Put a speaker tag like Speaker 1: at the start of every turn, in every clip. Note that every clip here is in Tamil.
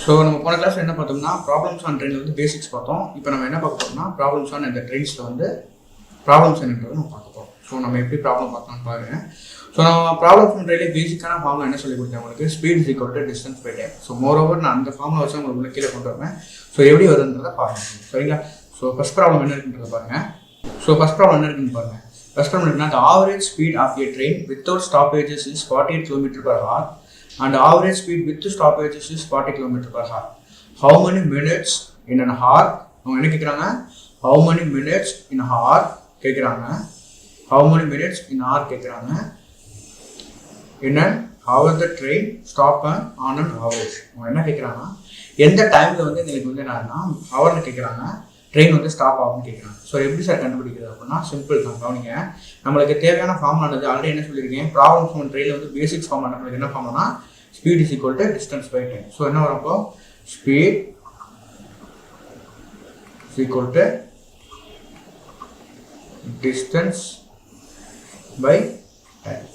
Speaker 1: ஸோ நம்ம போன கிளாஸ் என்ன பார்த்தோம்னா ப்ராப்ளம்ஸ் ஆன் ட்ரெயினில் வந்து பேசிக்ஸ் பார்த்தோம். இப்போ நம்ம என்ன பார்க்க போறோம்னா ப்ராப்ளம்ஸ் ஆன் இந்த ட்ரெயின்ஸில் வந்து ப்ராப்ளம்ஸ் என்னன்றது நம்ம பார்க்க போகிறோம். ஸோ நம்ம எப்படி ப்ராப்ளம் பார்த்தோம்னு பாருங்க. ஸோ நம்ம ப்ராப்ளம்ஸ் ஆன் ட்ரெயினில் பேசிக்கான ஃபார்முலா என்ன சொல்லி கொடுத்தேன் உங்களுக்கு, speed is equal to distance by time. So moreover நான் அந்த ஃபார்முலா வச்சு உங்களுக்கு கீழே கொண்டு வருவேன். ஸோ எப்படி வருதுன்றதை பாருங்க, சரிங்களா? ஸோ ஃபர்ஸ்ட் ப்ராப்ளம் என்ன இருக்குன்றத பாருங்க. ஸோ ஃபர்ஸ்ட் ப்ராப்ளம் என்ன இருக்குன்னு பாருங்க. ஃபர்ஸ்ட் ப்ராப்ளம் இருக்குன்னா the average speed of a train without stoppages is 48 km/h and average speed with stoppages is 40 km/h. How many minutes in an hour? அவங்க என்ன கேட்குறாங்க, how many minutes in an hour கேட்குறாங்க, how many minutes in an hour கேட்குறாங்க. in an hour the train stop on an average. அவங்க என்ன கேட்குறாங்கன்னா எந்த டைமில் வந்து எங்களுக்கு வந்து என்னன்னா ஹவர்னு கேட்குறாங்க, ட்ரெயின் வந்து ஸ்டாப் ஆகும்னு கேட்குறாங்க. ஸோ எப்படி சார் கண்டுபிடிக்கிறது அப்படின்னா சிம்பிள் தான். கவனிங்க, நம்மளுக்கு தேவையான ஃபார்முலானது ஆல்ரெடி என்ன சொல்லியிருக்கேன், ப்ராப்ளம்ஸ் ஆன் ட்ரெயினில் வந்து பேசிக்ஸ் ஃபார்முலா நம்மளுக்கு என்ன ஃபார்முலானா speed is equal to distance by time. So என்ன வரப்போ speed is equal to distance by time.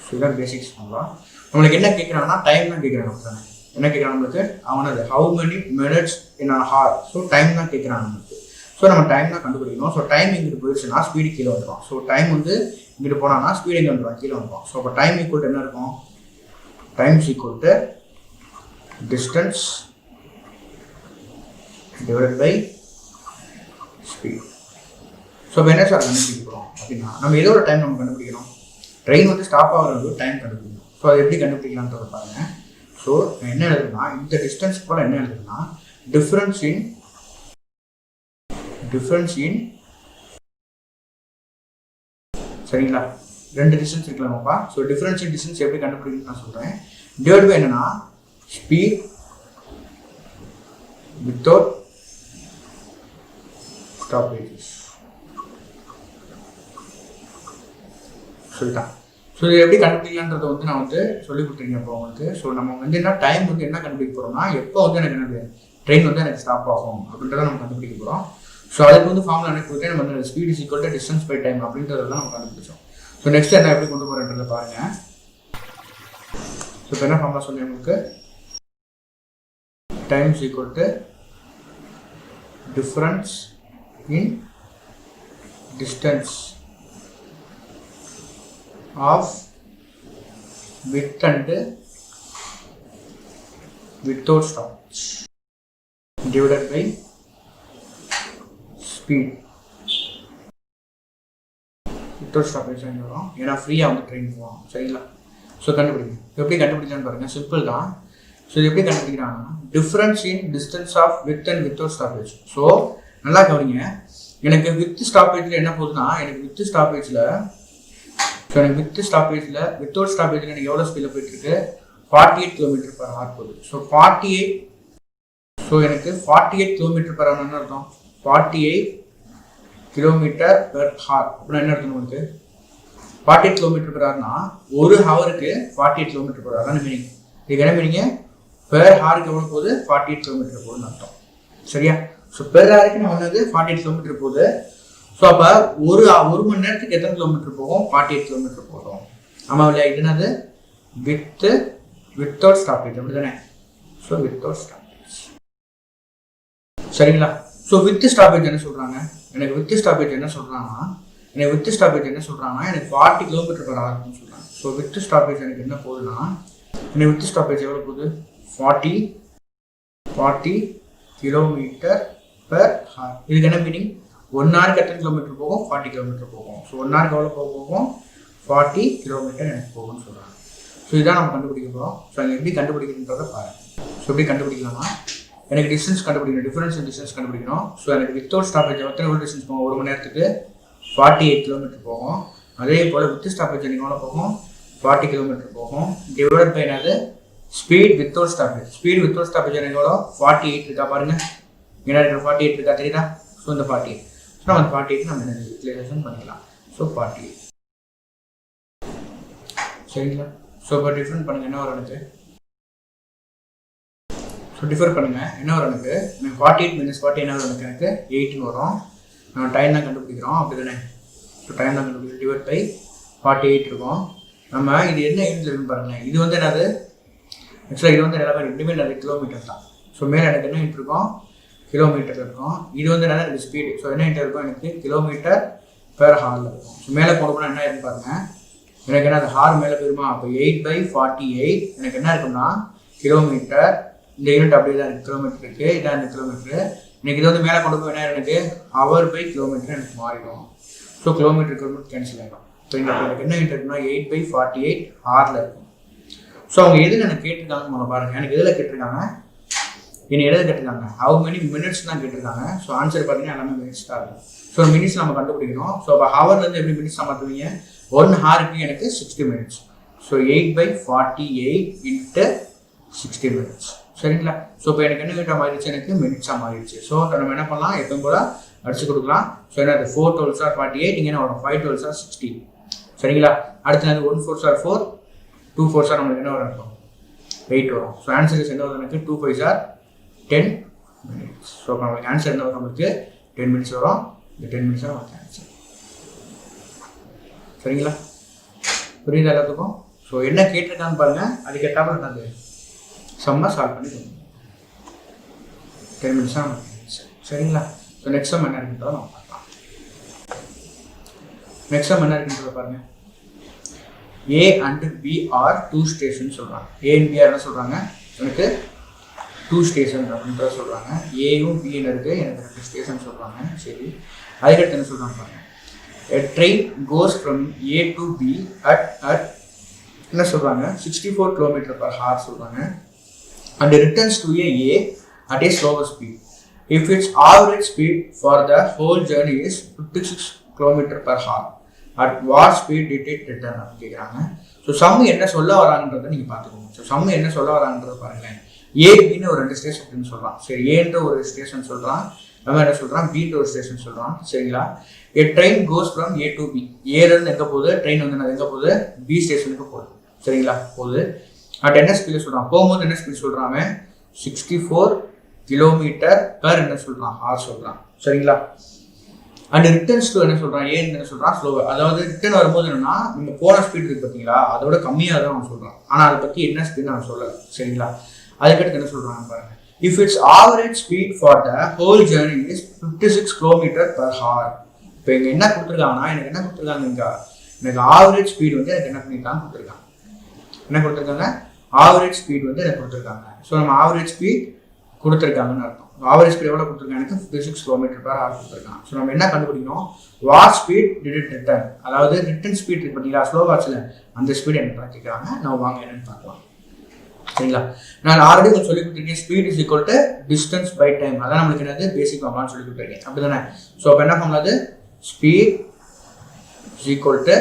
Speaker 1: So இதான் பேசிக்ஸ் ஃபார்முலா. நம்மளுக்கு என்ன கேட்குறாங்கன்னா டைம் தான் கேட்குறாங்க. என்ன கேட்குறாங்க நம்மளுக்கு, அவனது how many minutes in a hour. So time தான் கேட்குறாங்க நம்மளுக்கு. ஸோ நம்ம டைம் தான் கண்டுபிடிக்கணும். ஸோ டைம் இங்கிட்டு போயிடுச்சுன்னா ஸ்பீடு கீழே வந்துடும். ஸோ டைம் வந்து இங்கிட்டு போனான்னா ஸ்பீடு எங்கே வந்துடும், கீழே வந்துடும். ஸோ அப்போ டைம் ஈக்குவல் டு என்ன இருக்கும், time is equal to distance divided by speed. So இப்போ என்ன சார் கண்டுபிடிக்கிறோம் அப்படின்னா நம்ம ஏதோ ஒரு டைம் நம்ம கண்டுபிடிக்கணும். ட்ரெயின் வந்து ஸ்டாப் ஆகிறது டைம் கண்டுபிடிக்கணும். ஸோ அது எப்படி கண்டுபிடிக்கலான்றத பாருங்க. ஸோ என்ன எழுதுனா இந்த டிஸ்டன்ஸ் போல என்ன எழுதுனா டிஃபரன்ஸ் இன் சரிங்களா, ரெண்டு டிஸ்டன்ஸ் இருக்கலாமாப்பா. ஸோ டிஃபரன்ஸ் இன் டிஸ்டன்ஸ் எப்படி கண்டுபிடிக்கணும்னு நான் சொல்றேன். டிவைட் பை என்னன்னா ஸ்பீட் வித்தவுட் ஸ்டாப்பேஜஸ். சொல்லிட்டான். ஸோ இது எப்படி கண்டுபிடிக்கலான்றதை வந்து நான் வந்து சொல்லி கொடுத்துருக்கேன் இப்போ உங்களுக்கு. ஸோ நம்ம வந்து என்ன டைம் வந்து என்ன கண்டுபிடிக்க போகிறோம்னா எப்போ வந்து எனக்கு என்னது ட்ரெயின் வந்து எனக்கு ஸ்டாப் ஆகும் அப்படின்றத நம்ம கண்டுபிடிக்க போகிறோம். ஸோ அதுக்கு வந்து ஃபார்முலா எனக்கு கொடுத்து நம்ம வந்து speed is equal to distance by time அப்படின்றதெல்லாம் நம்ம கண்டுபிடிச்சோம். ஸோ நெக்ஸ்ட் என்ன எப்படி கொண்டு போகிறேன்றதை பாருங்க. ஸோ இப்போ என்ன ஃபார்முலா சொல்லி உங்களுக்கு, time is equal to difference in distance of width and without stoppage divided by speed without stoppage வரும். ஏன்னா ஃப்ரீயாக வந்து ட்ரெயின் போவோம், சரிங்களா? ஸோ கண்டுபிடிக்கணும். எப்படி கண்டுபிடிச்சான்னு பாருங்க, சிம்பிள் தான். ஸோ இது எப்படி கண்டுபிடிக்கிறாங்கன்னா difference in distance of with and without stoppage. So நல்லா கவனிங்க, எனக்கு வித் ஸ்டாப்பேஜில் என்ன போகுதுன்னா எனக்கு வித் ஸ்டாப்பேஜில் ஸோ எனக்கு வித் ஸ்டாப்பேஜில் வித்தவுட் ஸ்டாப்பேஜில் எனக்கு எவ்வளோ ஸ்பீடில் போயிட்டுருக்கு, 48 km/h போகுது. ஸோ 48 ஸோ எனக்கு 48 km/h அர்த்தம் 48 km/h அப்படின்னா என்ன அர்த்தம் உங்களுக்கு, 48 km/hனா ஒரு ஹவருக்கு 48 km/h தான் மீனிங். இதுக்கு என்ன மீனிங்க, பெர் ஹாருக்கு எவ்வளோ போகுது, 48 km போகுதுன்னு அர்த்தம், சரியா? ஸோ பெர் ஹாருக்கு நான் வந்தது 48 km போகுது. ஸோ அப்போ ஒரு மணி நேரத்துக்கு எத்தனை கிலோமீட்டர் போகும், 48 km போகும். ஆமாம் இல்லையா? இது என்னது வித்தவுட் ஸ்டாப்பேஜ், அப்படி தானே? ஸோ வித்தவுட் ஸ்டாப்பேஜ், சரிங்களா? ஸோ வித் ஸ்டாப்பேஜ் என்ன சொல்கிறாங்க, எனக்கு வித் ஸ்டாப்பேஜ் என்ன சொல்கிறாங்கன்னா எனக்கு 40 km/h சொல்கிறாங்க. ஸோ வித் ஸ்டாப்பேஜ் எனக்கு என்ன போகுதுன்னா எனக்கு வித் ஸ்டாப்பேஜ் எவ்வளோ போகுது, 40 km/h. இதுக்கு என்ன மீனிங், 1 ஹவருக்கு எத்தனை கிலோமீட்டர் போகும், 40 km போகும். ஸோ 1 ஹவருக்கு எவ்வளோ போகும், 40 km எனக்கு போகும்னு சொல்கிறாங்க. ஸோ இதான் நம்ம கண்டுபிடிக்க போகிறோம். ஸோ எனக்கு எப்படி கண்டுபிடிக்கணுன்றதை பாருங்கள். ஸோ எப்படி கண்டுபிடிக்கலாமா, எனக்கு டிஸ்டன்ஸ் கண்டுபிடிக்கணும், டிஃபரன்ஸ் டிஸ்டன்ஸ் கண்டுபிடிக்கணும். ஸோ எனக்கு வித்தவுட் ஸ்டாப்பேஜ் எத்தனை டிஸ்டன்ஸ் போகும், ஒரு மணி நேரத்துக்கு 48 km போகும். அதே போல் வித் ஸ்டாப்பேஜ் எனக்கு எவ்வளோ போகும், 40 km போகும். டிவைட் பை என்னது speed without stoppage. Speed without stoppage எனக்கு எவ்வளோ, 48 இருக்கா பாருங்க, என்ன 48 இருக்கா தெரியுதா? ஸோ இந்த 48 நம்ம அந்த 48 நம்ம என்ன யூட்டிலைசேஷன் பண்ணிக்கலாம். ஸோ 48, சரிங்களா? ஸோ இப்போ டிஃபரெண்ட் பண்ணுங்க, என்ன வரும் எனக்கு, ஸோ டிஃபர் பண்ணுங்க என்ன வரும் எனக்கு 48 - 40 என்ன வரும் எனக்கு 8 வரும். நம்ம டைம் தான் கண்டுபிடிக்கிறோம், அப்படி தானே? ஸோ டைம் தான் கண்டுபிடிக்கிறோம், டிவைட் பை 48 இருக்கும். நம்ம இது என்ன யூனிட்ல இருக்குன்னு பாருங்க. இது வந்து என்னது ஆக்சுவலாக இது வந்து எல்லாமே ரெண்டுமே நிறைய கிலோமீட்டர் தான். ஸோ மேலே எனக்கு என்ன இருக்கும், கிலோமீட்டர் இருக்கும். இது வந்து என்ன எனக்கு ஸ்பீடு. ஸோ என்ன இருக்கும், எனக்கு கிலோமீட்டர் பெர் ஹாரில் இருக்கும். ஸோ மேலே கொண்டு போனால் என்ன இருக்கு பாருங்க, எனக்கு என்ன அந்த ஹார் மேலே போயிருமா, அப்போ 8/48 எனக்கு என்ன இருக்குன்னா கிலோமீட்டர். இந்த யூனிட் அப்படியே தான் இருக்குது, கிலோமீட்டர் இருக்குது, இதான் இந்த கிலோமீட்டர். எனக்கு இது வந்து மேலே கொண்டு போய் என்ன எனக்கு ஹவர்/கிலோமீட்டர் எனக்கு மாறிடும். ஸோ கிலோமீட்டர் கேன்சல் ஆகிடும். ஸோ எனக்கு என்ன யூனிட் இருக்குன்னா 8/48 ஹாரில் இருக்கும். ஸோ அவங்க எதில் எனக்கு கேட்டிருக்காங்க பாருங்கள், எனக்கு எதில் கேட்டிருக்காங்க, இனி எழுத கேட்டிருக்காங்க ஹவு மெனி மினிட்ஸ் தான் கேட்டிருக்காங்க. ஸோ ஆன்சர் பார்த்தீங்கன்னா எல்லாமே மினிட்ஸ் தான் இருக்கும். ஸோ மினிட்ஸ் நம்ம கண்டுபிடிக்கணும். ஸோ அப்போ ஹவர்லேருந்து எப்படி மினிட்ஸ் தான் மாற்றுவீங்க, 1 ஹாருக்கு எனக்கு 60 மினிட்ஸ். So 8/48 × 60 minutes. சரிங்களா? ஸோ இப்போ எனக்கு என்ன யூனிட்டாக மாறிடுச்சு, எனக்கு மினிட்ஸாக மாறிடுச்சு. ஸோ நம்ம என்ன பண்ணலாம், எப்பவும் போல அடிச்சு கொடுக்கலாம். ஸோ என்ன அது 4 12s are 48, இங்கே என்ன வரும் 5 12s are 60. சரிங்களா? அடுத்து அது 1 4s are 4, 2 4s are நம்மளுக்கு என்ன வரும் 8 வரும். ஸோ ஆன்சர் என்ன வரும், எனக்கு 2 5s are 10 minutes. ஸோ நம்மளுக்கு ஆன்சர் என்ன வரும், நம்மளுக்கு 10 minutes வரும். இந்த 10 minutes தான் நமக்கு ஆன்சர். சரிங்களா? புரியுது எல்லாத்துக்கும்? ஸோ என்ன கேட்டிருக்கான்னு பாருங்க, அதுக்கேற்றாமல் என்னது சம்மா சால்வ் பண்ணி கொடுங்க. 10 minutes தான் நமக்கு ஆன்சர். சரிங்களா? ஸோ நெக்ஸ்ட் சம் என்ன இருக்குன்றதை நம்ம பார்க்கலாம். நெக்ஸ்ட் சம் என்ன இருக்குன்றதை பாருங்க. A and B are 2 stations சொல்றாங்க. A and B என்ன சொல்றாங்க, எனக்கு 2 ஸ்டேஷன் அப்படின்றத சொல்றாங்க. ஏயும் பின்னு இருக்கு, எனக்கு 2 ஸ்டேஷன் சொல்றாங்க. சரி, அதுக்கடுத்து என்ன சொல்றாங்க பாருங்க. A train goes from A to B at என்ன சொல்றாங்க 64 km/h சொல்றாங்க and returns to A at a slower speed. If its average speed for the whole journey is 56 km/h, at what speed did it return அப்படின்னு கேட்குறாங்க. ஸோ சம் என்ன சொல்ல வராங்கன்றதை நீங்கள் பார்த்துக்கோங்க. ஸோ சம் என்ன சொல்ல வராங்கன்றத பாருங்களேன். ஏபின்னு ஒரு 2 ஸ்டேஷன் சொல்கிறான். சரி, ஏன்ற ஒரு ஸ்டேஷன் சொல்கிறான், நம்ம என்ன சொல்கிறான் பின்ற ஒரு ஸ்டேஷன் சொல்கிறான். சரிங்களா? A train goes from A to B. ஏலேருந்து எங்கே போகுது, ட்ரெயின் வந்து எங்கே போகுது, பி ஸ்டேஷனுக்கு போகுது. சரிங்களா? போகுது. அட் என்ன ஸ்பீடு சொல்கிறான், போகும்போது என்ன ஸ்பீட் சொல்கிறான், 64 km/h என்ன சொல்கிறான், ஹார் சொல்கிறான். சரிங்களா? அண்ட் ரிட்டர்ன்ஸ் டு என்ன சொல்கிறான், ஏன் என்ன சொல்கிறான் ஸ்லோவர். அதாவது ரிட்டர்ன் வரும்போது என்னன்னா நீங்கள் போன ஸ்பீட் இருக்குது பார்த்தீங்களா, அதோட கம்மியாக தான் அவன் சொல்கிறான். ஆனால் அதை பற்றி என்ன ஸ்பீட் அவன் சொல்லலை. சரிங்களா? அதுக்கடுத்து என்ன சொல்கிறாங்க பாருங்க. If it's average speed for the whole journey is 56 km/h. இப்போ இங்கே என்ன கொடுத்துருக்காங்கன்னா, எனக்கு என்ன கொடுத்துருக்காங்க, இங்கே எனக்கு ஆவரேஜ் ஸ்பீட் வந்து எனக்கு என்ன பண்ணியிருக்காங்க கொடுத்துருக்காங்க. என்ன கொடுத்துருக்காங்க, ஆவரேஜ் ஸ்பீட் வந்து எனக்கு கொடுத்துருக்காங்க. ஸோ நம்ம ஆவரேஜ் ஸ்பீட் கொடுத்துருக்காங்கன்னு அர்த்தம். ஆவரேஜ் ஸ்பீட் எவ்வளோ கொடுத்துருக்காங்க, எனக்கு 56 km/h கொடுத்துருக்காங்க. ஸோ நம்ம என்ன கண்டுபிடிக்கணும், what speed did it return. அதாவது ரிட்டர்ன் ஸ்பீட் இருக்கு பார்த்தீங்களா, ஸ்லோ வாட்சில் அந்த ஸ்பீட் என்ன கேட்குறாங்க. நம்ம வாங்க என்னன்னு பார்க்கலாம். சரிங்களா? நான் ஆல்ரெடி உங்களுக்கு சொல்லி கொடுத்துருக்கேன், speed is equal to distance by time. அதான் நம்மளுக்கு என்னது பேசிக் ஃபார்முலான்னு சொல்லி கொடுத்துருக்கேன். அப்படி தானே? ஸோ அப்போ என்ன ஃபார்முலா, அது speed is equal to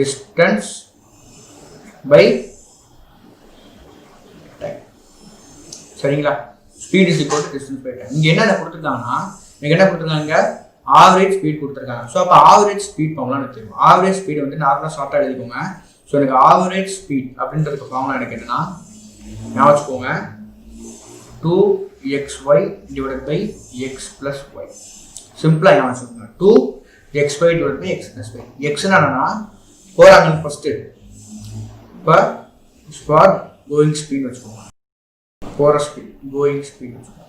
Speaker 1: distance by time. சரிங்களா? Speed is equal to distance by time. இங்கே என்ன கொடுத்துருக்காங்கன்னா, எனக்கு என்ன கொடுத்துருக்காங்க, ஆவரேஜ் ஸ்பீட் கொடுத்துருக்காங்க. ஸோ அப்போ ஆவரேஜ் ஸ்பீட் ஃபார்முலா எனக்கு தெரியும். ஆவரேஜ் ஸ்பீட் வந்து நார்மலாக ஷார்ட்டாக எழுதிக்கோங்க. ஸோ எனக்கு ஆவரேஜ் ஸ்பீட் அப்படின்றதுக்கு ஃபார்முலா எனக்கு என்னன்னா, ஞாபகம் வச்சுக்கோங்க, 2xy divided by x + y. சிம்பிளாக ஞாபகம் வச்சுக்கோங்க, 2xy divided by x + y. எக்ஸ்னா என்னன்னா போகிறாங்க ஃபர்ஸ்ட்டு, இப்போ ஃபார் கோயிங் ஸ்பீட் வச்சுக்கோங்க, போகிற ஸ்பீட் கோயிங் ஸ்பீட் வச்சுக்கோங்க.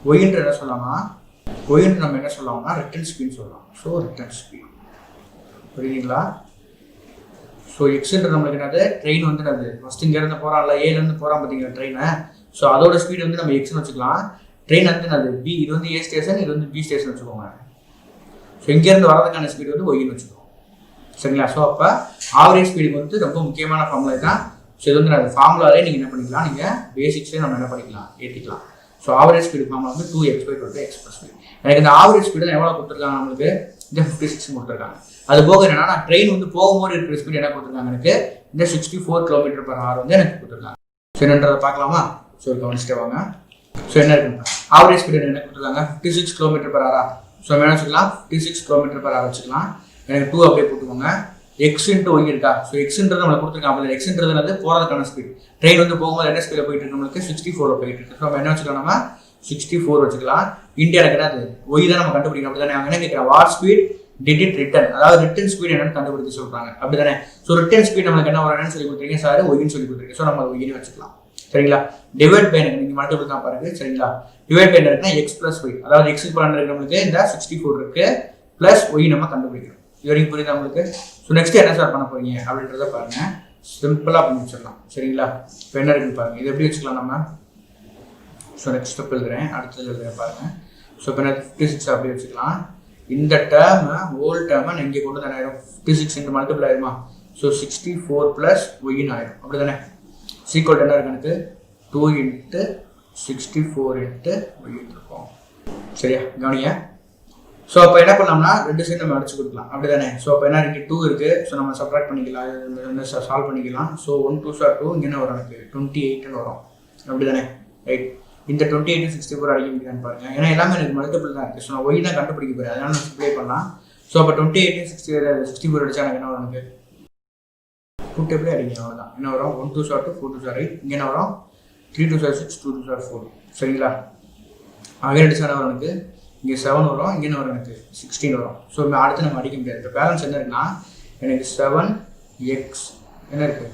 Speaker 1: ஒயின்ற என்ன சொல்லலாமா, ஒயின்று நம்ம என்ன சொல்லலாம்னா ரிட்டர்ன் ஸ்பீட் சொல்லலாம். ஸோ ரிட்டர்ன் ஸ்பீட், புரியுதுங்களா? ஸோ எக்ஸ்ன்றது நம்மளுக்கு என்னது, ட்ரெயின் வந்து அது ஃபஸ்ட் இங்கேருந்து போகிறான்ல, ஏலேருந்து போகிறான் பார்த்தீங்களா ட்ரெயினை. ஸோ அதோட ஸ்பீட் வந்து நம்ம எக்ஸ்னு வச்சுக்கலாம். ட்ரெயின் வந்து அது பி, இது வந்து ஏ ஸ்டேஷன், இது வந்து பி ஸ்டேஷன் வச்சுக்கோங்க. ஸோ இங்கேருந்து வரதுக்கான ஸ்பீட் வந்து ஒய்னு வச்சுக்கோங்க. சரிங்களா? ஸோ அப்போ ஆவரேஜ் ஸ்பீடுக்கு வந்து ரொம்ப முக்கியமான ஃபார்முலா தான். ஸோ இது வந்து நான் ஃபார்முலாவே நீங்கள் என்ன பண்ணிக்கலாம், நீங்கள் பேசிக்ஸே நம்ம என்ன பண்ணிக்கலாம், ஏற்றிக்கலாம். ஸோ ஆவரேஜ் ஸ்பீடு ஃபார்முலா வந்து 2xy = x + y. எனக்கு இந்த ஆவரேஜ் ஸ்பீடு எவ்வளோ கொடுத்துருக்காங்க, நம்மளுக்கு இந்த 56 கொடுத்துருக்காங்க. அது போக என்னன்னா, நான் ட்ரெயின் வந்து போகும்போது இருக்கிற ஸ்பீட் என்ன கொடுத்துருக்காங்க, எனக்கு இந்த 64 km/h வந்து எனக்கு கொடுத்துருக்காங்க. ஸோ என்னன்றதை பார்க்கலாமா? ஸோ கவனிச்சுட்டு வாங்க. ஸோ என்ன இருக்குங்க, ஆவரேஜ் ஸ்பீடு என்ன கொடுத்துருக்காங்க, 56 km/h. ஸோ என்ன வச்சுக்கலாம், 56 km/h வச்சுக்கலாம். எனக்கு 2 அப்படியே போட்டுக்கோங்க. எக்ஸ் இன்ட்டு ஒய் இருக்கா. ஸோ எக்ஸ்ன்றது நம்மளுக்கு கொடுத்துருக்காங்க. எக்ஸ்ன்றது வந்து போகிறதுக்கான ஸ்பீட். ட்ரெயின் வந்து போகும்போது என்ன ஸ்பீடில் போயிட்டு இருக்கு, நம்மளுக்கு 64 போயிட்டு இருக்கு. ஸோ நம்ம என்ன வச்சுக்கலாம், நம்ம 64 வச்சுக்கலாம். இந்தியா எனக்கு என்னது ஒய் தான் நம்ம கண்டுபிடிக்கணும். அப்படி தானே அவங்க என்ன கேட்குறேன், what speed did it return, அதாவது ரிட்டர்ன் ஸ்பீட் என்னன்னு கண்டுபிடிக்க சொல்றாங்க அப்படிதானே. ஸோ ரிட்டர்ன் ஸ்பீட் நம்மளுக்கு என்ன வரணும்னு சொல்லி கொடுத்துருக்கீங்க சார், ஒய்னு சொல்லி கொடுத்துருக்கீங்க. ஸோ நம்ம ஒய்னு வச்சுக்கலாம் சரிங்களா. டிவைட் பை எனக்கு நீங்கள் மல்டிபிள் தான் பாருங்க சரிங்களா. டிவைட் பை இருக்குன்னா எக்ஸ் பிளஸ் ஒய், அதாவது எக்ஸ் பண்ண இருக்கு நம்மளுக்கு இந்த 64 இருக்கு பிளஸ் ஒய் நம்ம கண்டுபிடிக்கிறோம். இது வரைக்கும் புரியுது நம்மளுக்கு. ஸோ நெக்ஸ்ட் என்ன சார் பண்ண போறீங்க அப்படின்றத பாருங்க, சிம்பிளா பண்ணி வச்சிடலாம் சரிங்களா. இப்போ என்ன இருக்குன்னு பாருங்க, இது எப்படி வச்சுக்கலாம் நம்ம. ஸோ நெக்ஸ்ட் ஸ்டெப் எழுதுறேன், அடுத்தது எழுதுறேன் பாருங்க. ஸோ இப்போ நான் 56 அப்படி வச்சுக்கலாம். இந்த டேர்மை ஹோல் டேர்மை நான் இங்கே கொண்டு தானே ஆயிரும், 56 இன்ட்டு மல்டிபிள் ஆயிருமா. ஸோ 64 ப்ளஸ் ஒய்னு ஆயிரும் அப்படி தானே. சீக்வல் என்ன இருக்கு எனக்கு 2 இன்ட்டு 64 இன்ட்டு ஒய்னு இருக்கும் சரியா, கவனிங்க. ஸோ அப்போ என்ன பண்ணலாம்னா ரெண்டு சைடு நம்ம அடிச்சு கொடுக்கலாம் அப்படி தானே. ஸோ அப்போ என்ன இருக்குது 2 இருக்குது. ஸோ நம்ம சப்ராக்ட் பண்ணிக்கலாம், சால்வ் பண்ணிக்கலாம். ஸோ 1 2 சார் 2 இங்கே என்ன வரும் எனக்கு 28ன்னு வரும் அப்படி தானே ரைட். இந்த 28 64 அடிக்க முடியாதுன்னு பாருங்க, ஏன்னா எல்லாமே எனக்கு மல்டிபிள் தான் இருக்குது. ஸோ நான் ஒய் தான் கண்டுபிடிக்க போகிறேன், அதனால நான் சிம்ப்ளை பண்ணலாம். ஸோ அப்போ 28 64 அடிச்சா எனக்கு என்ன வரும், எனக்கு 2 டேபிளே அடிங்க அவ்வளோதான். என்ன வரும் 1 2 சார் 2 4 2 சார் 8, இங்கே என்ன வரும் 3 2 சார் 6 2 2 சார் 4 சரிங்களா. அகைன் அடிச்சா என்ன வரும் எனக்கு இங்கே 7 வரும், இங்கே என்ன வரும் எனக்கு 16 வரும். ஸோ அடுத்து நம்ம அடிக்க முடியாது. இப்போ பேலன்ஸ் என்ன இருக்குன்னா எனக்கு 7x என்ன இருக்குது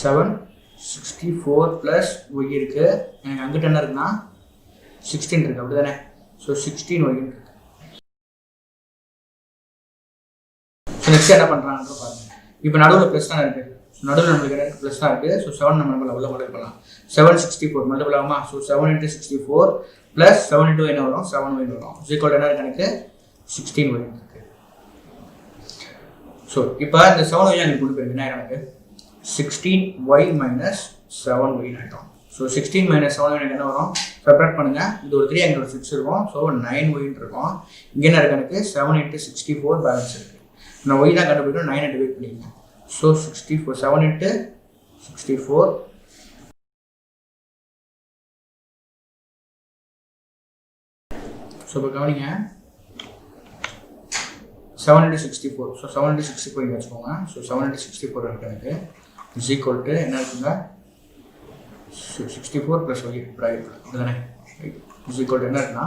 Speaker 1: 764 ப்ளஸ் ஒய் இருக்குது. எனக்கு அங்கிட்ட என்ன இருக்குன்னா 16 இருக்குது அப்படி தானே. ஸோ 16 ஒய்னு இருக்குது. ஸோ நெக்ஸ்ட் என்ன பண்ணுறாங்கன்ற பாருங்க. இப்போ நடுவில் ப்ளஸ் தான் இருக்குது, நடுவில் நம்மளுக்கு என்ன இருக்குது ப்ளஸ் தான் இருக்குது. ஸோ 7 நம்ம உள்ள மல்டிபிள் பண்ணலாம். 764 மல்டிபிள் ஆகுமா. ஸோ 7 இன்ட்டு 64 ப்ளஸ் 7 இன்ட்டு என்ன வரும் 7 ஒய்னு வரும். ஈக்குவல் என்ன இருக்குது எனக்கு 16 ஒய்னு இருக்குது. ஸோ இப்போ இந்த 7 ஒய் எனக்கு கொண்டு போயிருக்குன்னா எனக்கு 16y minus 7y ஆகிட்டோம். ஸோ 16 minus 7y எனக்கு என்ன வரும், செப்பரேட் பண்ணுங்க. இது ஒரு 3 அங்கே ஒரு 6 இருக்கும். ஸோ 9y இருக்கும். இங்கே என்ன இருக்கு எனக்கு 7 இன்ட்டு 64 பேலன்ஸ் இருக்குது. நான் ஒய் தான் கண்டுபிடிக்கணும், 9 டிவைட் பண்ணிக்கங்க. ஸோ 64 7 இன்ட்டு 64 ஸோ இப்போ கவனிங்க 7 இன்ட்டு 64. ஸோ 7 இன்ட்டு 64 இங்கே வச்சுக்கோங்க. ஸோ 7 இன்ட்டு 64 இருக்கு எனக்கு இஸ் ஈக்குவல் டு என்ன இருக்குங்க 64 ப்ளஸ் ஒய் ப்ராக்கெட் இதுதானே இஸ் ஈக்குவல் டு என்ன இருக்குன்னா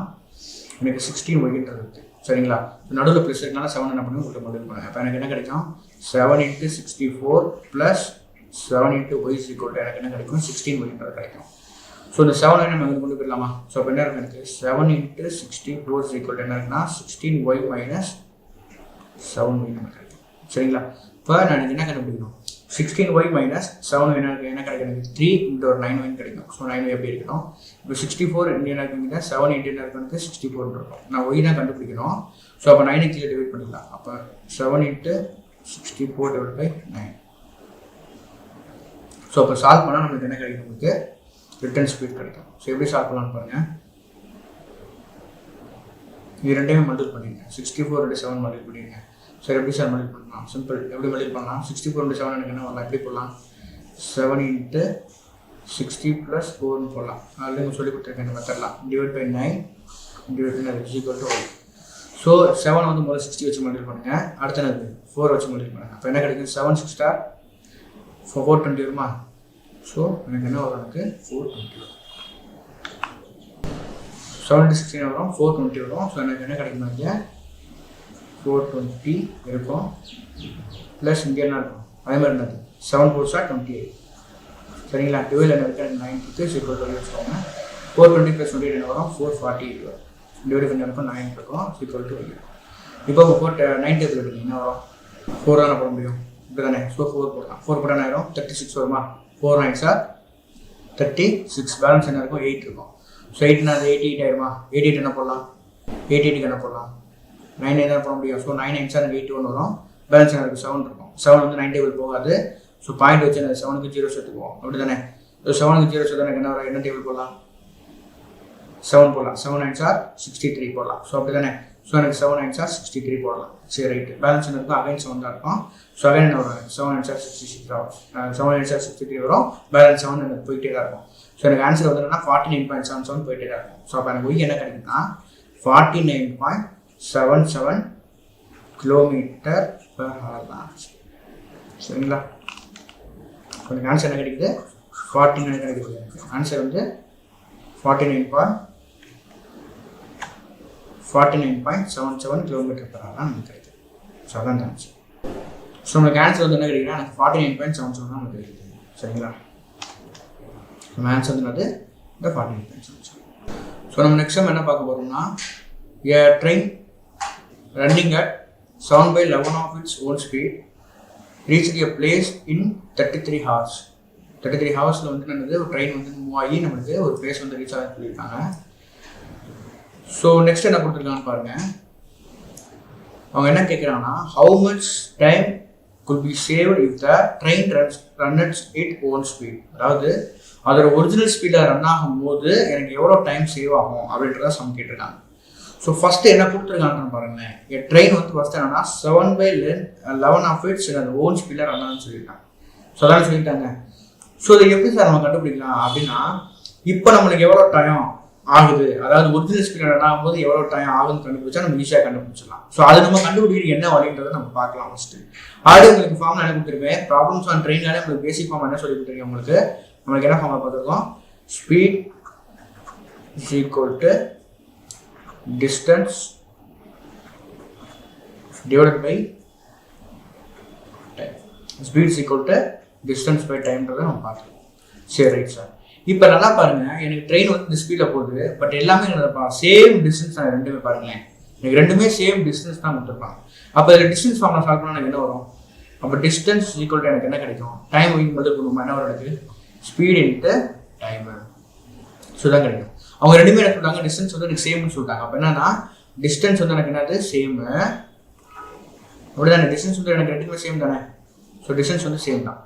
Speaker 1: எனக்கு 16 ஒய்ன்றது இருக்குது சரிங்களா. நடுவில் ப்ளஸ் இருக்கனால 7 என்ன பண்ணுங்க உங்களுக்கு மல்டிபிள் பண்ணுங்க. அப்போ எனக்கு என்ன கிடைக்கும் 7 into 64 plus 7 into y is equal to எனக்கு என்ன கிடைக்கும் 16 ஒய்ன்றது கிடைக்கும். ஸோ இந்த 7 நம்ம அங்கே கொண்டு போயிடலாமா. ஸோ அப்போ என்ன இருக்கு எனக்கு 7 இன்ட்டு 64 இஸ் ஈக்குவல் டு என்ன இருக்குன்னா 16y மைனஸ் 7y நம்ம கிடைக்கும் சரிங்களா. இப்போ நான் என்ன கண்டுபிடிக்கணும் 16y மைனஸ் 7y என்ன கிடைக்கும் 3 இன்ட்டு ஒரு 9y கிடைக்கும். ஸோ 9y எப்படி இருக்கணும். இப்போ 64 என்ன இருக்குங்க 7 இன்ட்டு என்ன இருக்கு 64 இருக்கும். நான் ஒய் தான் கண்டுபிடிக்கணும். ஸோ அப்போ 9 கீழே டிவைட் பண்ணிக்கலாம். அப்போ 7 இன்ட்டு 64 டிவைட் பை 9. ஸோ அப்போ சால்வ் பண்ணால் நம்மளுக்கு என்ன கிடைக்கும் உங்களுக்கு ரிட்டர்ன் ஸ்பீட் கிடைக்கும். ஸோ எப்படி சால்வ் பண்ணலாம்னு பாருங்கள். இது ரெண்டையுமே மல்டிபிள் பண்ணிடுங்க. 64 இன்ட்டு 7 மல்டிபிள் பண்ணிடுங்க. சரி எப்படி சார் மல்டிபிள் பண்ணலாம், சிம்பிள். எப்படி மல்டிபிள் பண்ணலாம் 64 இன்ட்டு 7 எனக்கு என்ன வரலாம், எப்படி போடலாம் 7 இன்ட்டு 60 ப்ளஸ் 4னு போடலாம். அதில் நீங்கள் சொல்லி கொடுத்துருக்கேன் இந்த மெத்தட்லாம். Divide by 9 divide by is equal to 1. So 7 வந்து முதல்ல 60 வச்சு மல்டிபிள் பண்ணுங்க, அடுத்த என்னது 4 வச்சு மல்டிபிள் பண்ணுங்க. அப்போ என்ன கிடைக்கும் 7 6 420 வருமா. ஸோ எனக்கு என்ன வரும் எனக்கு 420 வரும். 7 இன்ட்டு 16 வரும் 420 வரும். ஸோ எனக்கு என்ன கிடைக்கும் இங்கே 420 இருக்கும் ப்ளஸ் இங்கே என்ன இருக்கும் அதே மாதிரி என்னது 7 4 28 சரிங்களா. 12 என்ன இருக்குது 9 இருக்குது ஈக்குவல் டு வச்சுக்கோங்க. 420 ப்ளஸ் 28 என்ன வரும் 448 வரும். டிவைட் பண்ணி இருக்கும் 9 இருக்கும் ஈக்குவல் டு இப்போ 9 டேபிள் எடுங்க என்ன வரும் 4 தானே போட முடியும் இப்படி தானே. ஸோ 4 போடலாம். 4 போட்டால் என்ன ஆயிரும் 36 வருமா. 4 9 சார் 36 பேலன்ஸ் என்ன இருக்கும் 8 இருக்கும். ஸோ 8 அது 88 ஆயிருமா. 88 என்ன போடலாம் 88க்கு என்ன போடலாம் 9 தான் போட முடியும். ஸோ 9 9 சார் 81 வரும். பேலன்ஸ் என்ன இருக்குது 7 இருக்கும். 7 வந்து 9 டேபிள் போகாது. ஸோ பாயிண்ட் வச்சு 7க்கு 0 சேர்த்துக்குவோம் அப்படி தானே. ஸோ 7க்கு 0 சேர்த்து எனக்கு என்ன வரும் என்ன டேபிள் போடலாம் 7 போடலாம். 7 9 சார் 63 போடலாம். ஸோ அப்படி தானே. ஸோ எனக்கு 7 9 சார் 63 போடலாம். சரி ரைட்டு. பேலன்ஸ் என்ன இருக்கும் அகைன் 7 தான் இருக்கும். ஸோ அகைன் என்ன வரும் 7 9 சார் 66 வரும். 7 9 சார் 63 வரும். பேலன்ஸ் 7 எனக்கு போயிட்டே தான் இருக்கும். ஸோ எனக்கு ஆன்சர் வந்து என்னன்னா 49.77 போயிட்டே தான் இருக்கும். ஸோ அப்போ எனக்கு ஒய் என்ன கிடைக்குன்னா 49.77 கிலோமீட்டர் பெர் ஹவர் தான். சரிங்களா. எனக்கு ஆன்சர் என்ன கிடைக்குது 49 கிடைக்குது. ஆன்சர் வந்து 49.47 49.77 km/h நமக்கு கிடைக்குது. ஸோ அதான் இந்த ஆன்சர். ஸோ நம்மளுக்கு ஆன்சர் வந்து என்ன கிடைக்குன்னா எனக்கு 49.77 தான் நமக்கு கிடைக்குது. சரிங்களா? நம்ம ஆன்சர் வந்து என்னது? இந்த 49.77. ஸோ நம்ம நெக்ஸ்ட் டைம் என்ன பார்க்க போகிறோம்னா, a train running at 7/11 of its own speed reached a place in 33 hours. 33 ஹவர்ஸில் வந்து என்னது ஒரு ட்ரெயின் வந்து மூவ் ஆகி நம்மளுக்கு ஒரு பிளேஸ் வந்து ரீச் ஆக சொல்லியிருக்காங்க. ஸோ நெக்ஸ்ட் என்ன கொடுத்துருக்காங்கன்னு பாருங்கள். அவங்க என்ன கேட்குறாங்கன்னா, how much time could be saved if the train runs it own speed. அதாவது அதோட ஒரிஜினல் ஸ்பீடில் ரன் ஆகும்போது எனக்கு எவ்வளோ டைம் சேவ் ஆகும் அப்படின்றத சம் கேட்டிருக்காங்க. ஸோ ஃபஸ்ட்டு என்ன கொடுத்துருக்காங்கன்னு பாருங்களேன். என் ட்ரெயின் வந்து ஃபஸ்ட்டு என்னன்னா 7/11 ஆஃப் இட்ஸ் அந்த ஓன் ஸ்பீடில் ரன் ஆகுன்னு சொல்லியிருக்காங்க. ஸோ அதான் சொல்லிட்டாங்க. ஸோ இதை எப்படி சார் நம்ம கண்டுபிடிக்கலாம் அப்படின்னா, இப்போ நம்மளுக்கு எவ்வளோ டைம் ஆகுது, அதாவது ஒரிஜினல் ஸ்பீட் ரன் ஆகும்போது எவ்வளோ டைம் ஆகுதுன்னு கண்டுபிடிச்சா நம்ம ஈஸியாக கண்டுபிடிச்சிடலாம். ஸோ அது நம்ம கண்டுபிடிக்கிறது என்ன வழின்றதை நம்ம பார்க்கலாம். ஃபஸ்ட்டு ஆல்ரெடி உங்களுக்கு ஃபார்ம் என்ன கொடுத்துருப்பேன், ப்ராப்ளம்ஸ் ஆன் ட்ரெயினாலே உங்களுக்கு பேசிக் ஃபார்ம் என்ன சொல்லி கொடுத்துருக்கேன். நம்மளுக்கு என்ன ஃபார்மில் பார்த்துருக்கோம், speed is equal to distance divided by time. Speed is equal to distance by டைம்ன்றதை நம்ம பார்த்துருக்கோம். சரி, ரைட் சார். இப்போ நல்லா பாருங்க, எனக்கு ட்ரெயின் வந்து இந்த ஸ்பீடில் போகுது, பட் எல்லாமே சேம் டிஸ்டன்ஸ் தான் ரெண்டுமே. பாருங்களேன், எனக்கு ரெண்டுமே சேம் டிஸ்டன்ஸ் தான் கொடுத்துருப்பாங்க. அப்போ இதில் டிஸ்டன்ஸ் ஃபார்மில் சால்வ் பண்ணால் எனக்கு என்ன வரும்? அப்போ டிஸ்டன்ஸ் ஈக்குவல் டு எனக்கு என்ன கிடைக்கும், டைம் மல்டிபிள் பண்ணுமா என்ன வரும், எனக்கு ஸ்பீட் இன்ட்டு டைமு. ஸோ தான் கிடைக்கும். அவங்க ரெண்டுமே என்ன சொல்கிறாங்க, டிஸ்டன்ஸ் வந்து எனக்கு சேம்னு சொல்லிட்டாங்க. அப்போ என்னன்னா டிஸ்டன்ஸ் வந்து எனக்கு என்னது சேமு, அப்படிதானே? டிஸ்டன்ஸ் வந்து எனக்கு ரெண்டுமே சேம் தானே. ஸோ டிஸ்டன்ஸ் வந்து சேம் தான்.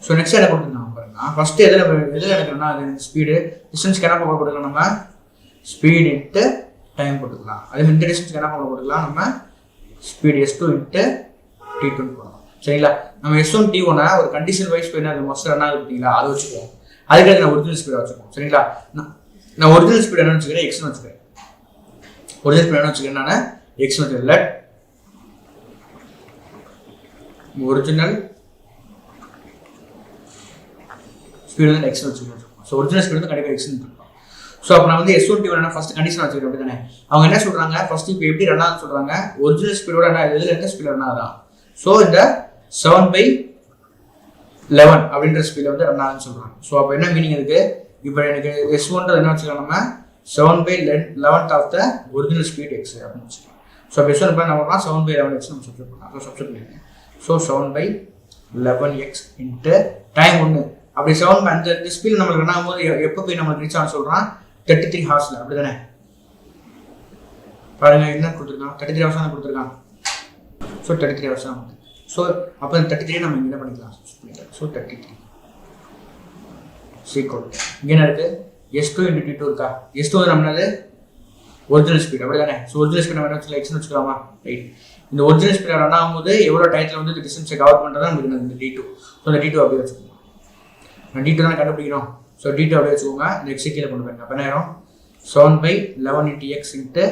Speaker 1: ஸோ நெக்ஸ்ட் என்ன கொடுத்துருந்தாங்க பாருங்க. ஃபஸ்ட்டு எதில் எனக்கு என்ன, அது ஸ்பீடு டிஸ்டன்ஸ்க்கு என்ன ஃபார்முலா போட்டுக்கலாம், நம்ம ஸ்பீட் இன்ட்டு டைம் போட்டுக்கலாம். அதே மாதிரி இந்த டிஸ்டன்ஸ்க்கு என்ன ஃபார்முலா போட்டுக்கலாம், நம்ம ஸ்பீட் S2 இன்ட்டு T2 போடலாம். சரிங்களா? நம்ம S1 T1 ஒரு கண்டிஷன் வைஸ் போய் அது மோஸ்ட் ரன் ஆகுது பார்த்தீங்களா, அதை வச்சுக்குவோம். அதுக்காக நான் ஒரிஜினல் ஸ்பீடாக வச்சுக்குவோம். சரிங்களா? நான் ஒரிஜினல் ஸ்பீட் என்ன வச்சுக்கிறேன், எக்ஸ்னு வச்சுக்கிறேன். ஒரிஜினல் ஸ்பீட் என்ன வச்சுக்கிறேன், நான் எக்ஸ்னு வச்சுக்கிறேன். லெட் ஒரிஜினல் ஸ்பீடு வந்து எக்ஸ் வச்சுக்கணும். ஸோ ஒரிஜினல் ஸ்பீடு வந்து கண்டிப்பாக எக்ஸ்னு இருக்கும். ஸோ அப்போ நான் வந்து S1 T1 ஃபஸ்ட் கண்டிஷன் வச்சுக்கிறேன். அப்படி தானே? அவங்க என்ன சொல்கிறாங்க, ஃபஸ்ட்டு இப்போ எப்படி ரன் ஆகுதுன்னு சொல்கிறாங்க, ஒரிஜினல் ஸ்பீடோட என்ன இதில் எந்த ஸ்பீடு ரன் ஆகுதான். ஸோ இந்த 7/11 அப்படின்ற ஸ்பீடில் வந்து ரன் ஆகுதுன்னு சொல்கிறாங்க. ஸோ அப்போ என்ன மீனிங் இருக்குது, இப்போ எனக்கு S1 என்ன வச்சுக்கலாம், நம்ம 7/11 of the original speed x அப்படின்னு வச்சுக்கலாம். ஸோ அப்போ S1 நம்ம பண்ணலாம் 7/11 எக்ஸ் நம்ம சப்ஸ்டிட் பண்ணலாம். ஸோ சப்ஸ்டிட் பண்ணிடுங்க. ஸோ 7/11 எக்ஸ் இன்ட்டு டைம் ஒன்று. அப்படி 7 அந்த ஸ்பீட் நம்மளுக்கு ரன் ஆகும்போது எப்போ போய் நம்மளுக்கு ரீச் ஆகும் சொல்கிறான், 33 ஹவர்ஸில். அப்படி தானே? பாருங்க என்ன கொடுத்துருக்கான், 33 ஹவர்ஸ் தான் கொடுத்துருக்கான். ஸோ 33 ஹவர்ஸ் தான். ஸோ அப்போ 33 நம்ம இங்கே என்ன பண்ணிக்கலாம், ஸோ 33 சீக்வல் இங்கே என்ன இருக்குது, S2 இன்ட்டு T2 இருக்கா. S2 வந்து நம்மளது ஒரிஜினல் ஸ்பீட். அப்படி தானே? ஸோ ஒரிஜினல் ஸ்பீட் நம்ம என்ன வச்சுக்கலாம், எக்ஸ்னு வச்சுக்கலாமா. ரைட். இந்த ஒரிஜினல் ஸ்பீட் ரன் ஆகும்போது எவ்வளோ டயத்தில் வந்து டிஸ்டன்ஸை கவர் பண்ணுறதா நமக்கு இந்த T2. ஸோ இந்த T2 அப்படியே வச்சுக்கோங்க. D2 தான் கண்டுபிடிக்கணும். ஸோ D2 அப்படியே வச்சுக்கோங்க. இந்த எக்ஸ் கீழே கொண்டு போயிருங்க. அப்போ என்ன ஆயிரும், 7/11 இன்ட்டு எக்ஸ் இன்ட்டு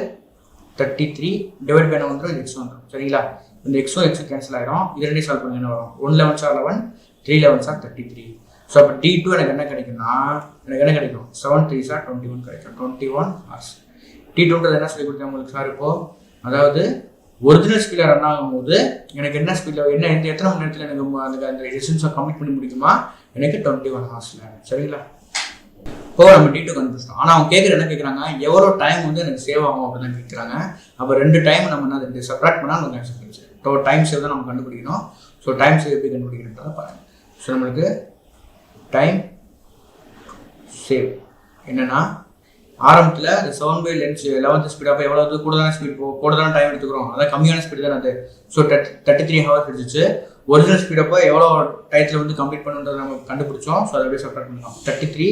Speaker 1: 33 டிவைட் பண்ண வந்துடும், இது எக்ஸ் வந்துடும். சரிங்களா? இந்த எக்ஸும் எக்ஸும் கேன்சல் ஆகிடும். இது ரெண்டே சால்வ் பண்ணி என்ன வரும், 1 11 11 3 11 33. ஸோ அப்போ D2 எனக்கு என்ன கிடைக்கும்னா, எனக்கு என்ன கிடைக்கும், 7 3 21 கிடைக்கும். 21 ஹவர்ஸ். T2ன்றது என்ன சொல்லி கொடுத்தேன் உங்களுக்கு சார் இப்போ, அதாவது ஒரிஜினல் ஸ்பீடில் ரன் ஆகும்போது எனக்கு என்ன ஸ்பீடில் என்ன எத்தனை மணி நேரத்தில் எனக்கு அந்த டிஸ்டன்ஸை கம்ப்ளீட் பண்ணி முடிக்குமா, எனக்கு 21 ஹவர்ஸில். சரிங்களா? இப்போ நம்ம D2 கண்டுபிடிச்சிட்டோம். ஆனால் அவங்க என்ன கேட்குறாங்க, எவ்வளோ டைம் வந்து எனக்கு சேவ் ஆகும் அப்படின்னு தான் கேட்குறாங்க. அப்போ 2 டைம் நம்ம என்ன ரெண்டு செப்பரேட் பண்ணால் நமக்கு ஆன்சர் கிடைச்சு. டைம் சேவ் தான் நம்ம கண்டுபிடிக்கணும். ஸோ டைம் சேவ் எப்படி கண்டுபிடிக்கிறத பாருங்கள். ஸோ நம்மளுக்கு டைம் சேவ் என்னென்னா, ஆரம்பத்தில் இந்த 7/11 ஸ்பீட் அப்போ எவ்வளோ கூடுதலான ஸ்பீட் கூடுதலான டைம் எடுத்துக்கிறோம், அதான் கம்மியான ஸ்பீடு தான் அது. ஸோ 33 ஹவர்ஸ் எடுத்துச்சு. ஒரிஜினல் ஸ்பீடப்போ எவ்வளோ டயத்தில் வந்து கம்ப்ளீட் பண்ணுன்றதை நம்ம கண்டுபிடிச்சோம். ஸோ அதை அப்படியே செப்பரேட் பண்ணலாம். 33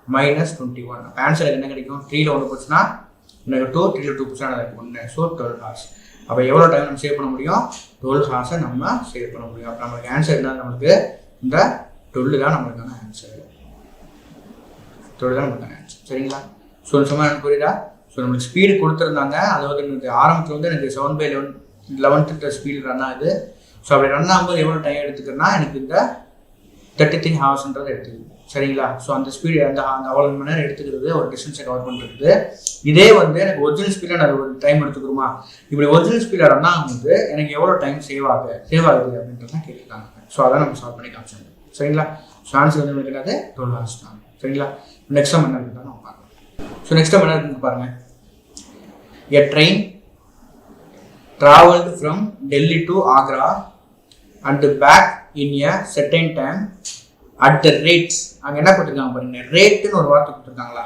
Speaker 1: - 21. ஆன்சர் என்ன கிடைக்கும், 3ல் 1 போச்சுன்னா எனக்கு 2, 3ல் 2 போச்சுன்னா எனக்கு 1. So 12 hours. அப்போ எவ்வளோ டைம் நம்ம சேவ் பண்ண முடியும், 12 ஹவர்ஸை நம்ம சேவ் பண்ண முடியும். அப்போ நம்மளுக்கு ஆன்சர் என்ன, நம்மளுக்கு இந்த 12 தான் நம்மளுக்கான ஆன்சர். 12 தான் நம்மளுக்கான ஆன்சர். சரிங்களா? ஸோ சும்மா எனக்கு புரியுதா. ஸோ நம்மளுக்கு ஸ்பீடு கொடுத்துருந்தாங்க. அதாவது எனக்கு ஆரம்பத்தில் வந்து எனக்கு 7/11 ஸ்பீடு ரன் ஆகுது. ஸோ அப்படி ரன் ஆகும்போது எவ்வளோ டைம் எடுத்துக்கிறேன்னா எனக்கு இந்த 33 ஹவர்ஸ்ன்றது எடுத்துக்குது. சரிங்களா? ஸோ அந்த ஸ்பீடு அந்த அவ்வளோ மணி நேரம் எடுத்துக்கிறது ஒரு டிஸ்டன்ஸை கவர் பண்ணுறது. இதே வந்து எனக்கு ஒரிஜினல் ஸ்பீடில் நான் ஒரு டைம் எடுத்துக்கிறோமா, இப்படி ஒரிஜினல் ஸ்பீடில் ரன் ஆகும்போது எனக்கு எவ்வளோ டைம் சேவ் ஆகுது அப்படின்றது தான் கேட்டுருக்காங்க. ஸோ அதான் நம்ம சால்வ் பண்ணி காமிச்சோம். சரிங்களா? ஸோ ஆன்சர் வந்து எனக்கு என்னது 12 hours தான். சரிங்களா? நெக்ஸ்ட் டைம் என்ன இருக்குன்னு நம்ம பார்க்கலாம். ஸோ நெக்ஸ்ட் டைம் என்ன இருக்குன்னு பாருங்க. A train traveled from Delhi to Agra and back in a certain time at the rates. அங்க என்ன கொடுத்துருக்காங்க பாருங்க, ரேட்டுன்னு ஒரு வார்த்தை கொடுத்துருக்காங்களா?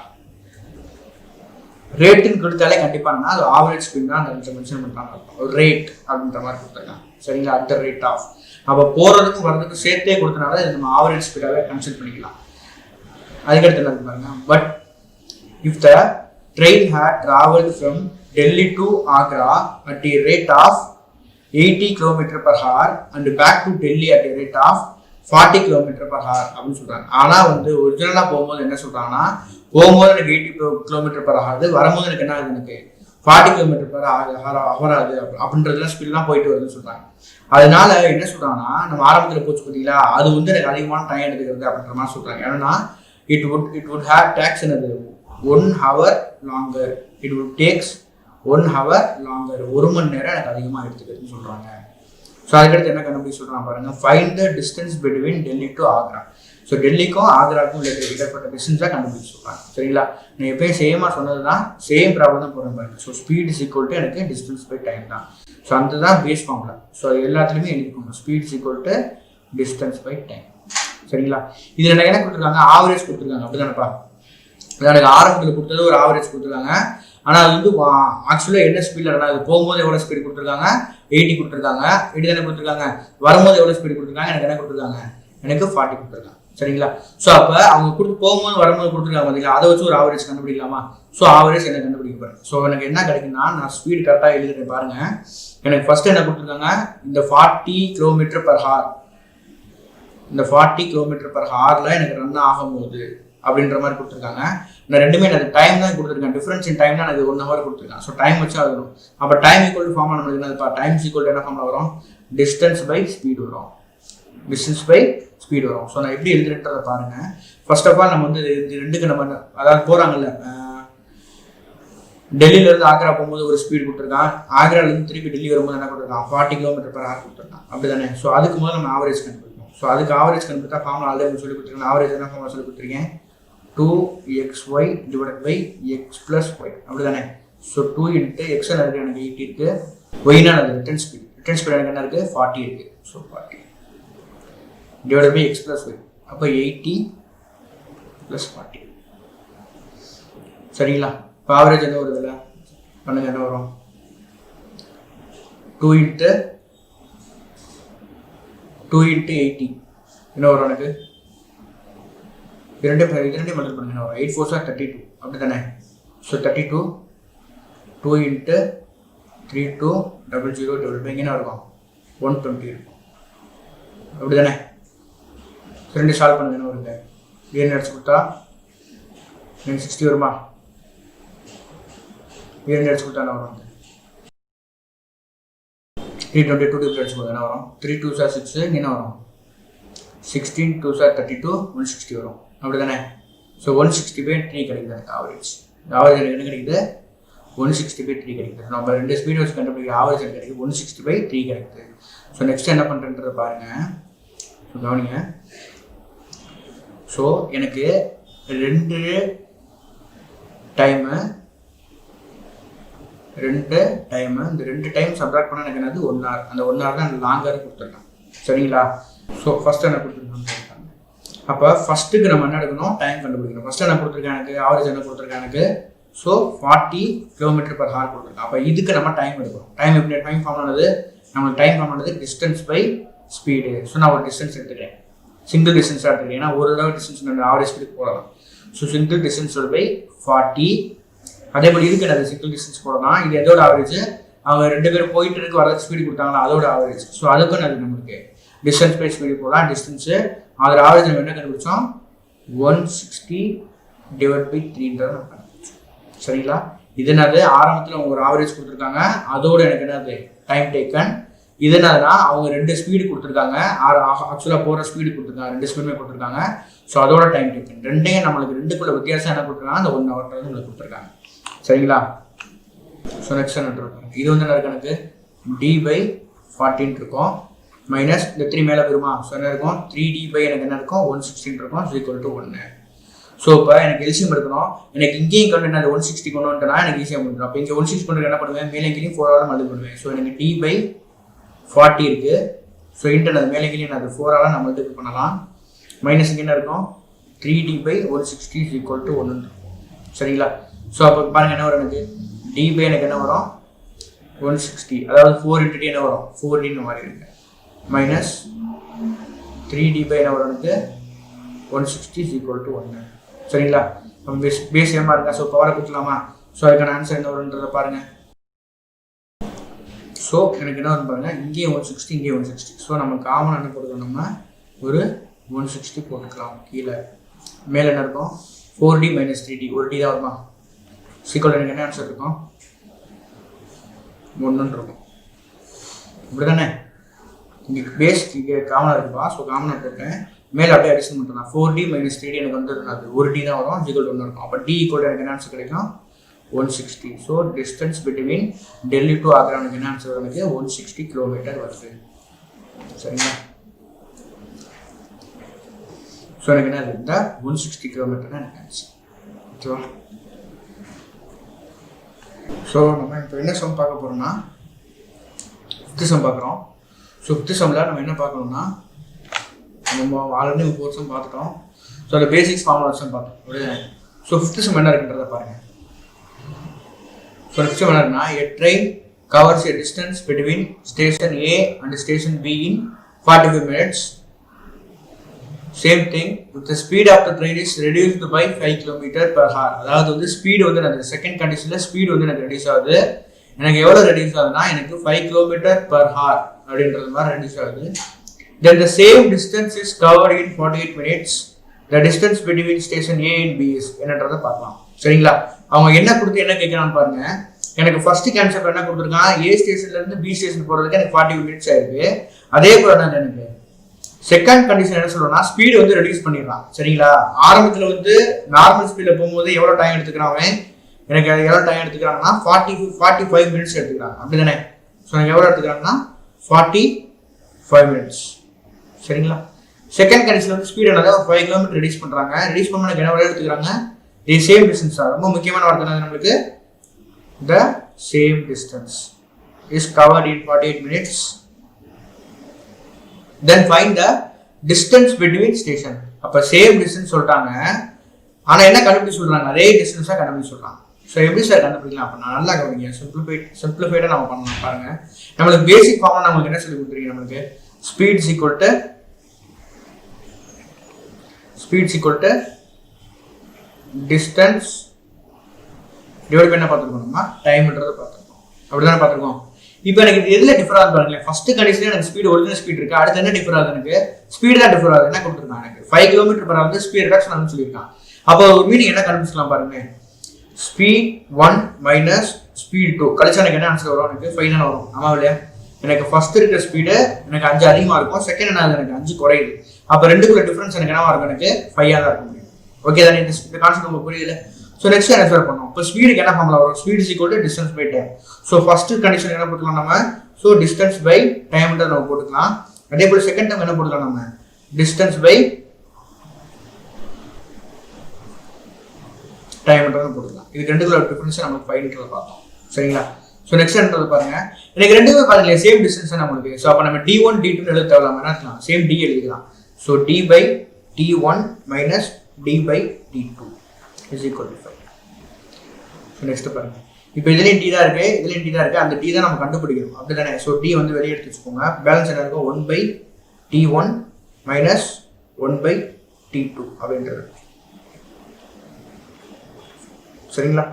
Speaker 1: ரேட்டுன்னு கொடுத்தாலே கண்டிப்பா அது ஆவரேஜ் ஸ்பீட் தான் அந்த மென்ஷன் பண்றாங்க. ஒரு ரேட் அப்படின்ற மாதிரி கொடுத்துருக்காங்க. சரிங்களா? At the rate of. அப்போ போறதுக்கும் வர்றதுக்கும் சேர்த்தே கொடுத்தனால இது நம்ம ஆவரேஜ் ஸ்பீடாகவே கன்சிடர் பண்ணிக்கலாம். அதுக்கடுத்து என்ன பாருங்க, but if the train had travelled from Delhi to Agra at a rate of 80 km per hour and back to Delhi at a rate of 40 km per hour அப்படின்னு சொல்றாங்க. ஆனா வந்து ஒரிஜினலா போகும்போது என்ன சொல்றாங்கன்னா, போகும்போது எனக்கு 80 km per hour ஆகுது, வரும்போது எனக்கு என்ன ஆகுது, எனக்கு 40 km per hour ஆகுது அப்படின்றதுலாம் ஸ்பீட்லாம் போயிட்டு வருதுன்னு சொல்றாங்க. அதனால என்ன சொல்றாங்கன்னா, நம்ம ஆரம்பத்தில் போச்சு பார்த்தீங்களா, அது வந்து எனக்கு அதிகமான டைம் எடுத்துக்கிறது அப்படின்ற மாதிரி சொல்றாங்க. ஏன்னா it would have tax another 1 hour longer. It would takes 1 hour longer. 1 மணி நேரம் எனக்கு அதிகமாக எடுத்துக்கிறதுன்னு சொல்றாங்க. ஸோ அதுக்கடுத்து என்ன கண்டுபிடிச்சு சொல்றாங்க பாருங்க, find the distance between Delhi to Agra. So டெல்லிக்கும் ஆக்ராவுக்கும் இடப்பட்ட டிஸ்டன்ஸாக கண்டுபிடிச்சு சொல்றாங்க. சரிங்களா? நான் எப்பயும் சேமாக சொன்னது தான், சேம் ப்ராப்ளம் தான் போகிறேன் பாருங்க. So speed is equal to எனக்கு டிஸ்டன்ஸ் பை டைம் தான். ஸோ அந்த தான் பேஸ் ஃபார்முலா. ஸோ எல்லாத்துலேயுமே எழுதிக்கோங்க, speed is equal to distance by time. சரிங்களா? இதில் எனக்கு என்ன கொடுத்துருக்காங்க, ஆவரேஜ் கொடுத்துருக்காங்க. அப்படிதானப்பா? எனக்கு ஆரம்பத்தில் கொடுத்தது ஒரு ஆவரேஜ் கொடுத்துருக்காங்க. ஆனால் அது வந்து ஆக்சுவலாக என்ன ஸ்பீடில் ரன் ஆகுது, போகும்போது எவ்வளோ ஸ்பீடு கொடுத்துருக்காங்க, 80 கொடுத்துருக்காங்க. 80 தானே கொடுத்துருக்காங்க. வரும்போது எவ்வளோ ஸ்பீடு கொடுத்துருக்காங்க, எனக்கு என்ன கொடுத்துருக்காங்க, எனக்கு 40 கொடுத்துருக்காங்க. சரிங்களா? ஸோ அப்போ அவங்க போகும்போது வரும்போது கொடுத்துருக்காங்க பார்த்தீங்களா, அதை வச்சு ஒரு ஆவரேஜ் கண்டுபிடிக்கலாமா? ஸோ ஆவரேஜ் என்ன கண்டுபிடிக்க போகிறேன். ஸோ எனக்கு என்ன கிடைக்குன்னா, நான் ஸ்பீடு கரெக்டாக எழுதுறேன் பாருங்க. எனக்கு ஃபர்ஸ்ட் என்ன கொடுத்துருக்காங்க, இந்த 40 km per hour, இந்த 40 km per hourல எனக்கு ரன் ஆகும்போது அப்படின்ற மாதிரி கொடுத்துருக்காங்க. நான் ரெண்டுமே எனக்கு டைம் தான் கொடுத்துருக்கேன். டிஃபரன்ஸ் இன் டைம் தான் எனக்கு 1 hour கொடுத்துருக்கேன். ஸோ டைம் வச்சு ஆகணும். அப்போ டைம் ஈக்குவல் டு ஃபார்முலா நம்மளுக்கு என்னதுப்பா, டைம் ஈக்குவல் டு என்ன ஃபார்முலா வரும், டிஸ்டன்ஸ் பை ஸ்பீட் வரும். டிஸ்டன்ஸ் பை ஸ்பீட் வரும். ஸோ நான் எப்படி எழுதுறேன்றதை பாருங்க. ஃபர்ஸ்ட் ஆஃப் ஆல் நம்ம வந்து இது ரெண்டுக்கு நம்ம அதாவது போறாங்கல்ல, டெல்லியிலேருந்து ஆக்ரா போகும்போது ஒரு ஸ்பீட் கொடுத்துருக்கான், ஆக்ராலேருந்து திருப்பி டெல்லி வரும்போது என்ன கொடுத்துருக்கான், 40 km per hour கொடுத்துருக்கான். அப்படி தானே? ஸோ அதுக்கு முதல்ல நம்ம ஆவரேஜ் கண்டுபிடிக்கணும். ஸோ அதுக்கு ஆவரேஜ் கண்டுபிடித்தா ஃபார்முலா ஆல்ரெடி சொல்லி கொடுத்துருக்கேன். ஆவரேஜ் என்ன ஃபார்முலா சொல்லி கொடுத்துருக்கேன், 2xy divided by x plus y. அப்படிதானே? ஸோ 2 into x எனக்கு 80 இருக்கு, y-னா அது ரிட்டர்ன் ஸ்பீட். ரிட்டர்ன் ஸ்பீட் எனக்கு என்ன இருக்கு, 40 இருக்கு. So 40 divided by x plus y. அப்போ 80 plus 40. சரிங்களா? இப்போ ஆவரேஜ் என்ன வருது இல்லை பண்ணுங்க, என்ன வரும், 2 into 80 என்ன வரும் எனக்கு, இரண்டே மல்டிபிள் பண்ணுங்க, 8 4 32. அப்படி தானே? ஸோ 32 2 into 3200 டபுள் பை என்ன இருக்கும், 120 இருக்கும். அப்படி தானே? ரெண்டு சால்வ் பண்ணுங்க, என்ன வருங்க, ஏன் அடிச்சு கொடுத்தா எனக்கு 60 வருமா, ஏன் அடிச்சு கொடுத்தா என்ன வரும், 322 டிகிரி அடிச்சு கொடுத்தா என்ன வரும், 3 2 6 என்ன வரும், 16 2 32 160 வரும். அப்படி தானே? ஸோ 160/3 கிடைக்குது எனக்கு ஆவரேஜ். ஆவரேஜ் எனக்கு என்ன கிடைக்குது, 160/3 கிடைக்குது. நம்ம ரெண்டு ஸ்பீட் வச்சு கண்டுபிடிக்கிற ஆவரேஜ் எனக்கு கிடைக்குது, 160/3 கிடைக்குது. ஸோ நெக்ஸ்ட் என்ன பண்ணுறேன்றதை பாருங்க. ஸோ கவனிங்க. ஸோ எனக்கு ரெண்டு டைமு இந்த 2 டைம் சப்ராக்ட் பண்ணால் எனக்கு என்னது 1 hour. அந்த 1 hour தான் எனக்கு லாங்காக கொடுத்துருக்கேன். சரிங்களா? ஸோ ஃபர்ஸ்ட் என்ன கொடுத்துருக்காங்க, அப்போ ஃபர்ஸ்ட்டுக்கு நம்ம என்ன எடுக்கணும், டைம் கண்டுபிடிக்கணும். ஃபர்ஸ்ட் என்ன கொடுத்துருக்கேன் எனக்கு, ஆவரேஜ் என்ன கொடுத்துருக்கேன் எனக்கு, ஸோ 40 km per hour கொடுத்துருக்கேன். அப்போ இதுக்கு நம்ம டைம் எடுக்கணும். டைம் எப்படி, டைம் ஃபார்ம் ஆனது நம்மளுக்கு டைம் ஃபார்ம் ஆனது டிஸ்டன்ஸ் பை ஸ்பீடு. ஸோ நான் ஒரு டிஸ்டன்ஸ் எடுத்துக்கிறேன், சிங்கிள் டிஸ்டன்ஸாக எடுத்துக்கிறேன். ஏன்னா ஒரு தடவை டிஸ்டன்ஸ் நம்ம ஆவரேஜ் ஸ்பீடுக்கு போடலாம். So single distance by 40. அதே மாதிரி இதுக்கு எனக்கு சிங்கிள் டிஸ்டன்ஸ் போடலாம். இது எதோட ஆவரேஜ், அவங்க 2 பேரும் போயிட்டு இருக்கு வர ஸ்பீடு கொடுத்தாங்களா அதோட ஆவரேஜ். ஸோ அதுக்கும் அது நம்மளுக்கு டிஸ்டன்ஸ் பை ஸ்பீடு போடலாம். டிஸ்டன்ஸு அதோட ஆவரேஜ் நம்ம என்ன கண்டுபிடிச்சோம், 160/3 நம்ம கண்டுபிடிச்சோம். சரிங்களா? இதனால ஆரம்பத்தில் அவங்க ஒரு ஆவரேஜ் கொடுத்துருக்காங்க, அதோட எனக்கு என்னது டைம் டேக்கன். இது என்னதுன்னா அவங்க 2 ஸ்பீடு கொடுத்துருக்காங்க, ஆக்சுவலாக போகிற ஸ்பீடு கொடுத்துருக்காங்க, 2 ஸ்பீடுமே கொடுத்துருக்காங்க. ஸோ அதோட டைம் டேக்கன் ரெண்டையும் நம்மளுக்கு 2க்குள்ள வித்தியாசம் என்ன கொடுத்துருக்காங்க, அந்த 1 ஹவர் நம்மளுக்கு கொடுத்துருக்காங்க. சரிங்களா? ஸோ நெக்ஸ்ட் என்ன இருக்கும், இது வந்து என்ன இருக்கு, எனக்கு d/14 இருக்கும், மைனஸ் இந்த 3 மேலே வருமா. ஸோ என்ன இருக்கும், 3d எனக்கு என்ன இருக்கும் 116 இருக்கும், ஈக்குவல் டு 1. ஸோ இப்போ எனக்கு எல்சிஎம் எடுக்கணும், எனக்கு இங்கேயும் கொண்டு என்ன 160 கொண்டு வந்துட்டேன்னா எனக்கு ஈஸியாக முடிஞ்சிடும். அப்போ இங்கே 160 கொண்டு என்ன பண்ணுவேன், மேலே கீழே 4 மல்டிபிள் பண்ணுவேன். ஸோ எனக்கு d/40 இருக்குது. ஸோ இன்டர் அது மேலே கீழே அது 4 நான் மல்டிபிள் பண்ணலாம். மைனஸ் இங்கே என்ன இருக்கும், 3d/160 ஈக்குவல் டு 1. சரிங்களா? ஸோ அப்போ பாருங்கள் என்ன வரும், எனக்கு d எனக்கு என்ன வரும் 160, அதாவது 4 × d என்ன வரும் 4d மாதிரி இருக்கு, மைனஸ் 3d என்ன வரும் எனக்கு 160 ஈக்குவல் டு 1. சரிங்களா? பேஸ் ஏமா இருக்கா. ஸோ பவரை கொடுக்கலாமா. ஸோ அதுக்கான ஆன்சர் என்ன வரும்ன்றதை பாருங்க. ஸோ எனக்கு என்ன வரும் பாருங்க, இங்கேயும் 160 இங்கேயும் 160. ஸோ நம்ம காமன் என்ன போட்டுக்கணும், நம்ம ஒரு 160 போட்டுக்கலாம். கீழே மேலே என்ன இருக்கும் 4d - 3d, ஒரு d தான் வருமா. சீக்கிரம் எனக்கு என்ன ஆன்சர் இருக்கும் 1 இருக்கும். இப்படி தானே, இங்கே பேஸ் இங்கே காமனாக இருக்குப்பா. ஸோ காமனாக போட்டேன், மேலே அப்படியே அடிஷன் பண்ணுறேன். 4d - 3d எனக்கு வந்து அது ஒரு d தான் வரும், ஈக்குவல் 1 இருக்கும். அப்போ d ஈக்குவல் எனக்கு என்ன ஆன்சர் கிடைக்கும் 160. So distance between Delhi to Agra எனக்கு என்ன ஆன்சர் எனக்கு 160 கிலோமீட்டர் வருது. சரிங்களா? ஸோ எனக்கு என்ன இருந்தால் 160 கிலோமீட்டர் தான் எனக்கு ஆன்சர். ஓகேவா? ஸோ நம்ம இப்போ என்ன சம் பார்க்க போகிறோம்னா 5th சம் பார்க்குறோம். ஸோ 5th சம்மில் நம்ம என்ன பார்க்கணும்னா, நம்ம ஆல்ரெடி 4 சம் பார்த்துட்டோம். ஸோ அந்த பேசிக்ஸ் ஃபார்முலா சம் பார்த்தோம். ஸோ 5th சம் என்ன இருக்குன்றதை பாருங்கள். ஸோ நெக்ஸ்ட் என்ன இருக்குன்னா, a train covers a distance between station A and station B in 45 minutes. Same thing, if the speed of the train is reduced by 5 km/h. அதாவது வந்து ஸ்பீடு வந்து அந்த செகண்ட் கண்டிஷனில் ஸ்பீடு வந்து எனக்கு ரெடியூஸ் ஆகுது. எனக்கு எவ்வளோ ரெடியூஸ் ஆகுதுன்னா, எனக்கு 5 km/h அப்படின்றது மாதிரி ரெடியூஸ் ஆகுது. Then the same distance is covered in 48 minutes. The distance between station A and B is என்னன்றதை பார்க்கலாம். சரிங்களா? அவங்க என்ன கொடுத்து என்ன கேட்கறான்னு பாருங்க. எனக்கு ஃபர்ஸ்ட் கான்செப்ட் என்ன கொடுத்துருக்கான், ஏ ஸ்டேஷன்ல இருந்து பி ஸ்டேஷன் போறதுக்கு எனக்கு 40 மினிட்ஸ் ஆயிருக்கு. அதே போல தான் எனக்கு செகண்ட் கண்டிஷன் என்ன சொல்றோம்னா, ஸ்பீடு வந்து ரெடியூஸ் பண்ணிடலாம். சரிங்களா? ஆரம்பத்தில் வந்து நார்மல் ஸ்பீடில் போகும்போது எவ்வளோ டைம் எடுத்துக்கிறான், எனக்கு எவ்வளோ டைம் எடுத்துக்கிறாங்கன்னா 45 மினிட்ஸ் எடுத்துக்கிறாங்க. அப்படி தானே? ஸோ எனக்கு எவ்வளோ எடுத்துக்கிறாங்கன்னா 45 மினிட்ஸ். சரிங்களா? செகண்ட் கண்டிஷன் வந்து ஸ்பீடு என்னது 5 கிலோமீட்டர் ரெடியூஸ் பண்ணுறாங்க. ரெடியூஸ் பண்ண எனக்கு என்ன எடுத்துக்கிறாங்க, தி சேம் டிஸ்டன்ஸ். ரொம்ப முக்கியமான வார்த்தை நம்மளுக்கு, the same distance is covered in 48 minutes. Then find the distance between station. அப்ப சேம் டிஸ்டன்ஸ் சொல்லிட்டாங்க, ஆனா என்ன கண்டுபிடிச்சு சொல்றாங்க, அதே டிஸ்டன்ஸா கண்டுபிடிச்சு சொல்றாங்க. ஸோ எப்படி சார் கண்டுபிடிக்கலாம் அப்படின்னா, நல்லா கவனிங்க, சிம்பிளிஃபைடாக நம்ம பண்ணலாம். பாருங்க, நம்மளுக்கு பேசிக் ஃபார்முலா நமக்கு என்ன சொல்லி கொடுத்துருக்கீங்க, நம்மளுக்கு speed equal to distance divide பண்ண பார்த்துருக்கோம், டைம்ன்றதை பார்த்துருக்கோம். அப்படிதானே பார்த்துருக்கோம். இப்போ எனக்கு எதில் டிஃபர் ஆகுது பாருங்களேன். ஃபர்ஸ்ட் கண்டிஷன் எனக்கு ஸ்பீடு ஒரிஜினல் ஸ்பீட் இருக்கு, அடுத்து என்ன டிஃபர் ஆகுது, எனக்கு ஸ்பீடு தான் டிஃபர் ஆகுது. என்ன கொடுத்துருக்காங்க, எனக்கு 5 km/h வந்து ஸ்பீட் ரிடக்ஷன் சொல்லியிருக்கான். அப்போ ஒரு மீனிங் என்ன கண்டுபிடிச்சலாம் பாருங்க, ஸ்பீட் 1 மைனஸ் ஸ்பீட் 2 கழிச்சா எனக்கு என்ன ஆன்சர் வரும், எனக்கு 5 தானே வரும். ஆமா இல்லையா? எனக்கு ஃபர்ஸ்ட் இருக்கிற ஸ்பீடு எனக்கு 5 அதிகமாக இருக்கும், செகண்ட் என்ன எனக்கு 5 குறையுது. அப்போ ரெண்டுக்குள்ள டிஃபரன்ஸ் எனக்கு என்னவா இருக்கும், எனக்கு 5 தான் இருக்கும். ஓகே தானே? இந்த கான்செப்ட் உங்களுக்கு புரியல. ஸோ நெக்ஸ்ட் என்ன சார் பண்ணோம், இப்போ ஸ்பீடுக்கு என்ன ஃபார்முலா வரும், speed is equal to distance by time. So first condition என்ன போட்டுக்கலாம் நம்ம, ஸோ டிஸ்டன்ஸ் பை டைம்ன்றதை நம்ம போட்டுக்கலாம். அதே போல் செகண்ட் டைம் என்ன போட்டுக்கலாம் நம்ம, டிஸ்டன்ஸ் பை டைம்ன்றதை போட்டுக்கலாம். இதுக்கு ரெண்டுக்குள்ள டிஃபரன்ஸ் நமக்கு 5 பார்த்தோம். சரிங்களா? ஸோ நெக்ஸ்ட் என்னது பாருங்க, எனக்கு ரெண்டுமே பாருங்களேன் சேம் டிஸ்டன்ஸ் தான் நம்மளுக்கு. ஸோ அப்போ நம்ம d1 d2 எழுத தேவையில்லாம என்ன இருக்கலாம், சேம் d எழுதிக்கலாம். So d/d1 minus d/d2 is equal to 5. So next பாருங்க, இப்போ இதுலேயும் d தான் இருக்கு, இதுலேயும் d தான் இருக்கு, அந்த d தான் நம்ம கண்டுபிடிக்கணும். அப்படி தானே? ஸோ d வந்து வெளியே எடுத்து வச்சுக்கோங்க. பேலன்ஸ் என்ன இருக்கும், 1/d1 மைனஸ் 1/d2 அப்படின்றது. சரிங்களா?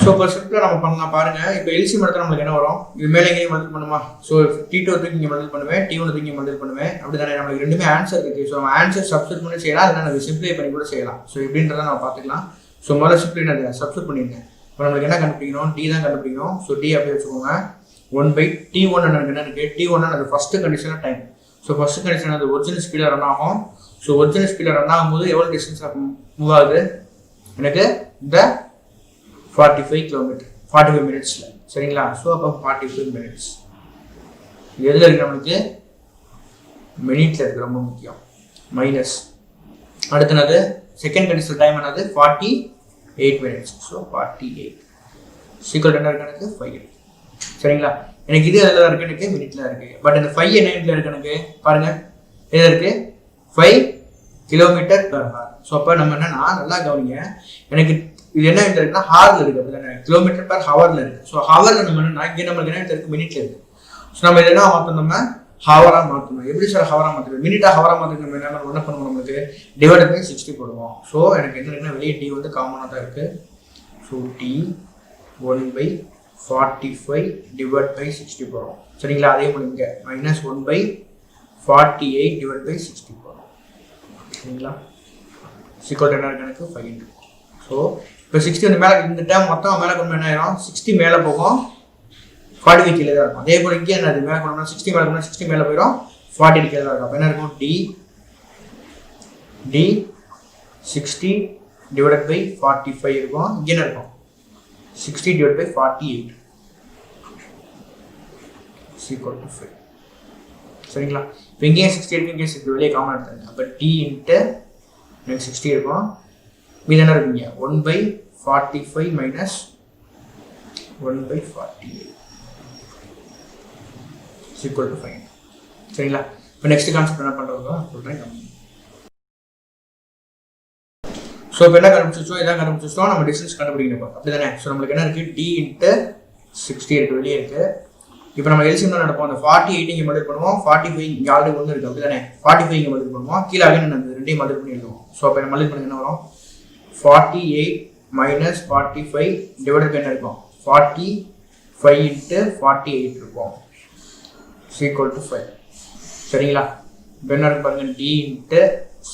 Speaker 1: ஸோ இப்போ சிம்பிளாக நம்ம பண்ணலாம் பாருங்க. இப்போ எல்சிஎம் எடுத்தால் நம்மளுக்கு என்ன வரும், இது மேலே எங்கேயும் மல்டிபிள் பண்ணுமா. ஸோ t2 வந்து இங்கே மல்டிபிள் பண்ணுவேன், t1 வந்து இங்கே மல்டிபிள் பண்ணுவேன். அப்படி தானே? நம்மளுக்கு ரெண்டுமே ஆன்சர் இருக்கு. ஸோ நம்ம ஆன்சர் சப்ஸ்டிட் பண்ணி செய்யலாம், இல்லைனா நம்ம சிம்பிளை பண்ணி கூட செய்யலாம். ஸோ இப்படின்றத நம்ம பார்த்துக்கலாம். ஸோ முதல்ல சிம்பிளை சப்ஸ்டிட் பண்ணியிருந்தேன். இப்போ நம்மளுக்கு என்ன கண்டுபிடிக்கணும், d தான் கண்டுபிடிக்கணும். ஸோ d அப்படியே வச்சுக்கோங்க. 1 by t1 என்ன இருக்கு t1 அது first condition time. So first condition அது ஒரிஜினல் ஸ்பீடில் ரன் ஆகும். ஸோ ஒரிஜினல் ஸ்பீடில் ரன் ஆகும்போது எவ்வளோ டிஸ்டன்ஸ் மூவ் ஆகுது எனக்கு இந்த 45 மினிட்ஸில். சரிங்களா? ஸோ அப்போ 45 மினிட்ஸ் எதில் இருக்கு நம்மளுக்கு மினிட்ல இருக்கு, ரொம்ப முக்கியம். மைனஸ் அடுத்தது செகண்ட் கண்டிஷன் டைம் என்னது 48 மினிட்ஸ். ஸோ 48 சீக்கிரம் என்ன இருக்கு எனக்கு 5 இருக்கு. சரிங்களா? எனக்கு இது எதில் இருக்கு எனக்கு மினிட்ல இருக்கு. பட் இந்த 5 என்ன இருக்கு எனக்கு பாருங்க எது இருக்கு 5 km/h. ஸோ அப்போ நம்ம என்னன்னா நல்லா கவனிங்க, எனக்கு இது என்ன இருக்குன்னா ஹார்ல இருக்கு, அப்படிதானே km/h இருக்கு. ஸோ ஹவர்ல நம்ம என்ன இங்கே நம்மளுக்கு என்ன இருக்கு மினிட்ல இருக்கு. ஸோ நம்ம இதை என்ன மாற்றணும், நம்ம ஹவரா மாற்றணும். எப்படி சார் ஹவரா மாற்றுறது, மினிட்டா ஹவரா மாற்றுறது நம்ம என்ன பண்ணுவோம், நம்மளுக்கு டிவைடட் பை 60 போடுவோம். ஸோ எனக்கு என்ன இருக்குன்னா வெளியே டி வந்து காமனாக தான் இருக்கு. ஸோ டி 1/45 டிவைட் பை 60 போடுறோம். சரிங்களா? அதே போல இங்கே மைனஸ் 1/48 டிவைட் பை 60 போடுறோம். சரிங்களா? சீக்கிரம் என்ன இருக்கு எனக்கு 5. ஸோ இப்போ 60 வந்து மேலே இந்த டைம் மொத்தம் மேலே கொண்டு என்ன ஆயிரும் 60 மேலே போகும், 40 கீழே தான் இருக்கும். அதே போல இங்கே என்னது மேலே கொண்டு 60 மேலே கொண்டு 60 மேலே போயிடும், 40 கீழே தான் இருக்கும். அப்போ என்ன இருக்கும் டி 60 டிவைடட் பை 45 இருக்கும். இங்கே என்ன இருக்கும் 60 divided by 48 is equal to 5. சரிங்களா? இப்போ இங்கேயும் 60 இருக்கு, இங்கே 60 வெளியே காமன் எடுத்துருங்க. அப்போ டி இன்ட்டு எனக்கு 60 இருக்கும். மீது என்ன இருக்குங்க 1/45 மைனஸ் 1/48 is equal to 5. சரிங்களா? இப்போ நெக்ஸ்ட் கான்செப்ட் என்ன பண்ணுறதோ சொல்கிறேன். ஸோ இப்போ என்ன கண்டுபிடிச்சோம், இதான் கண்டுபிடிச்சோம், நம்ம டிஸ்டன்ஸ் கண்டுபிடிக்கணும் அப்படி தானே. ஸோ நம்மளுக்கு என்ன இருக்குது டி இன்ட்டு 60 இருக்கு வெளியே இருக்குது. இப்போ நம்ம எல்சிஎம் தான் நடப்போம். அந்த 48 இங்கே மல்டிபிள் பண்ணுவோம், 45 இங்கே ஆல்ரெடி ஒன்று இருக்குது அப்படி தானே. 45 இங்கே மல்டிபிள் பண்ணுவோம், கீழே அகைன் அந்த ரெண்டையும் மல்டிபிள் பண்ணி எழுதுவோம். ஸோ அப்போ என்ன மல்டிபிள் பண்ணி என்ன வரும் 48 மைனஸ் 45 டிவைடட் பை என்ன இருக்கும் 45 இன்ட்டு 48 இருக்கும் ஈக்குவல் டு 5. சரிங்களா? இப்போ என்ன இருக்கு பாருங்க டி இன்ட்டு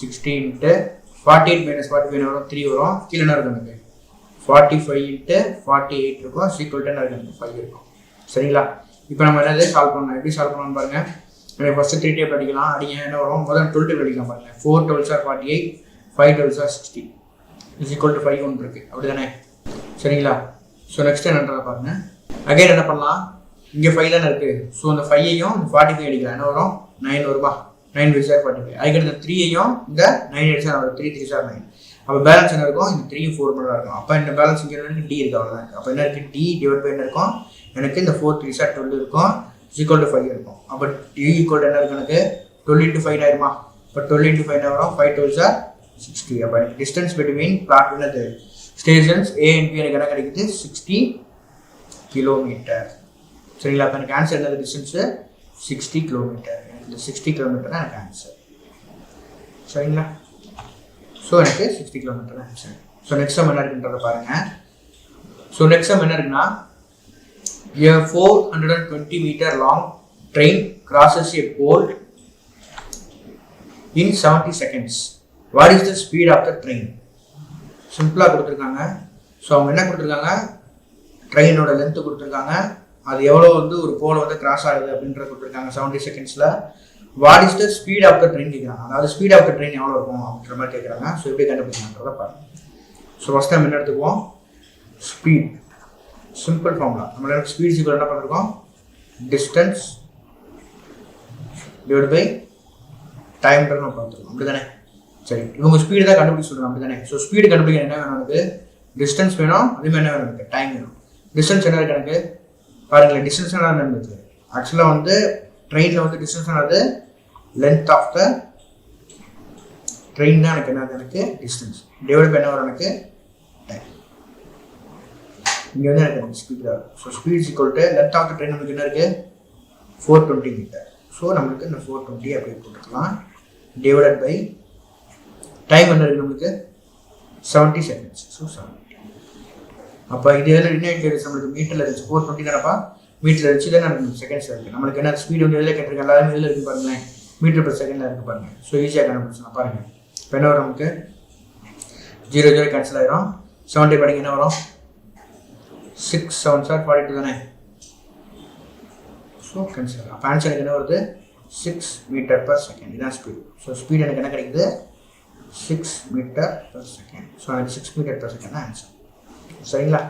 Speaker 1: 60 இன்ட்டு 48 மைனஸ் 45 வரும் 3 வரும், கீழே என்ன இருக்கும் எனக்கு 45 இன்ட்டு 48 இருக்கும் ஈக்குவல் டு என்ன இருக்கு 5 இருக்கும். சரிங்களா? இப்போ நம்ம என்னது சால்வ் பண்ணலாம். எப்படி சால்வ் பண்ணலாம்னு பாருங்க. எனக்கு ஃபர்ஸ்ட் 3 டேபிள் அடிக்கலாம். அடிங்க என்ன வரும் முதல்ல 12 டேபிள் அடிக்கலாம் பாருங்க. 4 12s are 48, 5 12s are 60 is equal to 5 ஒன்று இருக்கு அப்படி தானே. சரிங்களா? ஸோ நெக்ஸ்ட் என்னன்றதை பாருங்க. அகைன் என்ன பண்ணலாம், இங்கே 5 தானே இருக்கு. ஸோ அந்த 5ஐயும் 45 அடிக்கலாம். என்ன வரும் 9 வருமா, 9 3 are 45. அதுக்கடுத்து 3ஐயும் இந்த 9 அடிச்சா வரும் 3 3 are 9. அப்போ பேலன்ஸ் என்ன இருக்கும், இந்த 3 4 மட்டும் இருக்கும். அப்போ இந்த பேலன்ஸ் இங்கே என்ன டி இருக்கு அவ்வளோதான். அப்போ என்ன இருக்கு டி டிவைட் பை என்ன இருக்கும் எனக்கு இந்த 4 3 are 12 இருக்கும் ஈக்குவல் டு 5 இருக்கும். அப்போ டி ஈக்குவல் என்ன இருக்கு எனக்கு 12 into 5 ஆயிருமா. இப்போ 12 into 5 என்ன வரும் 5 12s are 60. அப்போ எனக்கு டிஸ்டன்ஸ் பிட்வீன் பிளாட் என்னது ஸ்டேஷன்ஸ் ஏ அண்ட் பி எனக்கு என்ன கிடைக்குது 60 கிலோமீட்டர். சரிங்களா? அப்போ எனக்கு ஆன்சர் என்னது டிஸ்டன்ஸு 60 கிலோமீட்டர். எனக்கு இந்த 60 கிலோமீட்டர் தான் எனக்கு ஆன்சர். சரிங்களா? ஸோ எனக்கு 60 கிலோமீட்டர் தான் ஆன்சர். ஸோ நெக்ஸ்ட் சம் என்ன இருக்குன்றதை பாருங்க. ஸோ நெக்ஸ்ட் சம் என்ன இருக்குன்னா, a 420 meter long train crosses a pole in 70 seconds. What is the speed of the train? சிம்பிளாக கொடுத்துருக்காங்க. ஸோ அவங்க என்ன கொடுத்துருக்காங்க, ட்ரெயினோட லென்த்து கொடுத்துருக்காங்க, அது எவ்வளோ வந்து ஒரு போல் வந்து கிராஸ் ஆகுது அப்படின்றத கொடுத்துருக்காங்க 70 செகண்ட்ஸில். What is the speed of the train கேட்குறாங்க. அதாவது ஸ்பீட் ஆஃப் த ட்ரெயின் எவ்வளோ இருக்கும் அப்படின்ற மாதிரி கேட்குறாங்க. ஸோ எப்படி கண்டுபிடிக்கலான்றதை பாருங்கள். ஸோ ஃபஸ்ட் டைம் என்ன எடுத்துக்குவோம், ஸ்பீட் சிம்பிள் ஃபார்முலா. நம்ம ஸ்பீட் சீக்கிரம் என்ன பண்ணிருக்கோம் டிஸ்டன்ஸ் டிவைட் பை டைம்ன்றது நம்ம பார்த்துருக்கோம் அப்படி தானே. சரி, இவங்க ஸ்பீடு தான் கண்டுபிடிச்சு சொல்கிறோம் அப்படி தானே. ஸோ ஸ்பீடு கண்டுபிடிக்க என்ன வேணும் எனக்கு, டிஸ்டன்ஸ் வேணும், அதேமாதிரி என்ன வேணும் எனக்கு டைம் வேணும். டிஸ்டன்ஸ் என்ன இருக்கு எனக்கு பாருங்களேன், டிஸ்டன்ஸ் என்ன இருந்துச்சு ஆக்சுவலாக வந்து ட்ரெயினில் வந்து டிஸ்டன்ஸ் ஆனது லென்த் ஆஃப் த ட்ரெயின் தான் எனக்கு என்னது எனக்கு டிஸ்டன்ஸ் டிவைட் பை என்ன வரும் எனக்கு டைம். இங்கே வந்து எனக்கு ஸ்பீட் தான். So speed equal to length of the train நமக்கு என்ன இருக்குது 420 மீட்டர். ஸோ நம்மளுக்கு இந்த 420 அப்படி போட்டுக்கலாம் டிவைடட் பை டைம் என்ன இருக்குது நம்மளுக்கு 70 செகண்ட்ஸ். ஸோ 70. அப்போ இது எதில் என்ன இருந்துச்சு நம்மளுக்கு மீட்டரில் இருந்துச்சு 420 தானப்பா, மீட்டரில் இருந்துச்சு தான் நமக்கு செகண்ட்ஸ் இருக்குது. நம்மளுக்கு என்ன ஸ்பீடு வந்து எதில் கேட்டிருக்கேன் எல்லாருமே இதில் இருக்குது பாருங்களேன், மீட்டர் பர் செகண்டில் இருக்குது பாருங்கள். ஸோ ஈஸியாக கண்டுபிடிச்சலாம் பாருங்கள். இப்போ என்ன வரும் நமக்கு 0 0 கேன்சல் ஆயிரும். 70 படிங்க என்ன வரும் 6 7s are 42 தானே. So cancel. அப்போ ஆன்சர் எனக்கு என்ன வருது? 6 மீட்டர்/செகண்ட். இதுதான் ஸ்பீடு. ஸோ ஸ்பீடு எனக்கு என்ன கிடைக்குது? 6 மீட்டர்/செகண்ட். ஸோ எனக்கு 6 மீட்டர்/செகண்ட் தான் ஆன்சர். சரிங்களா?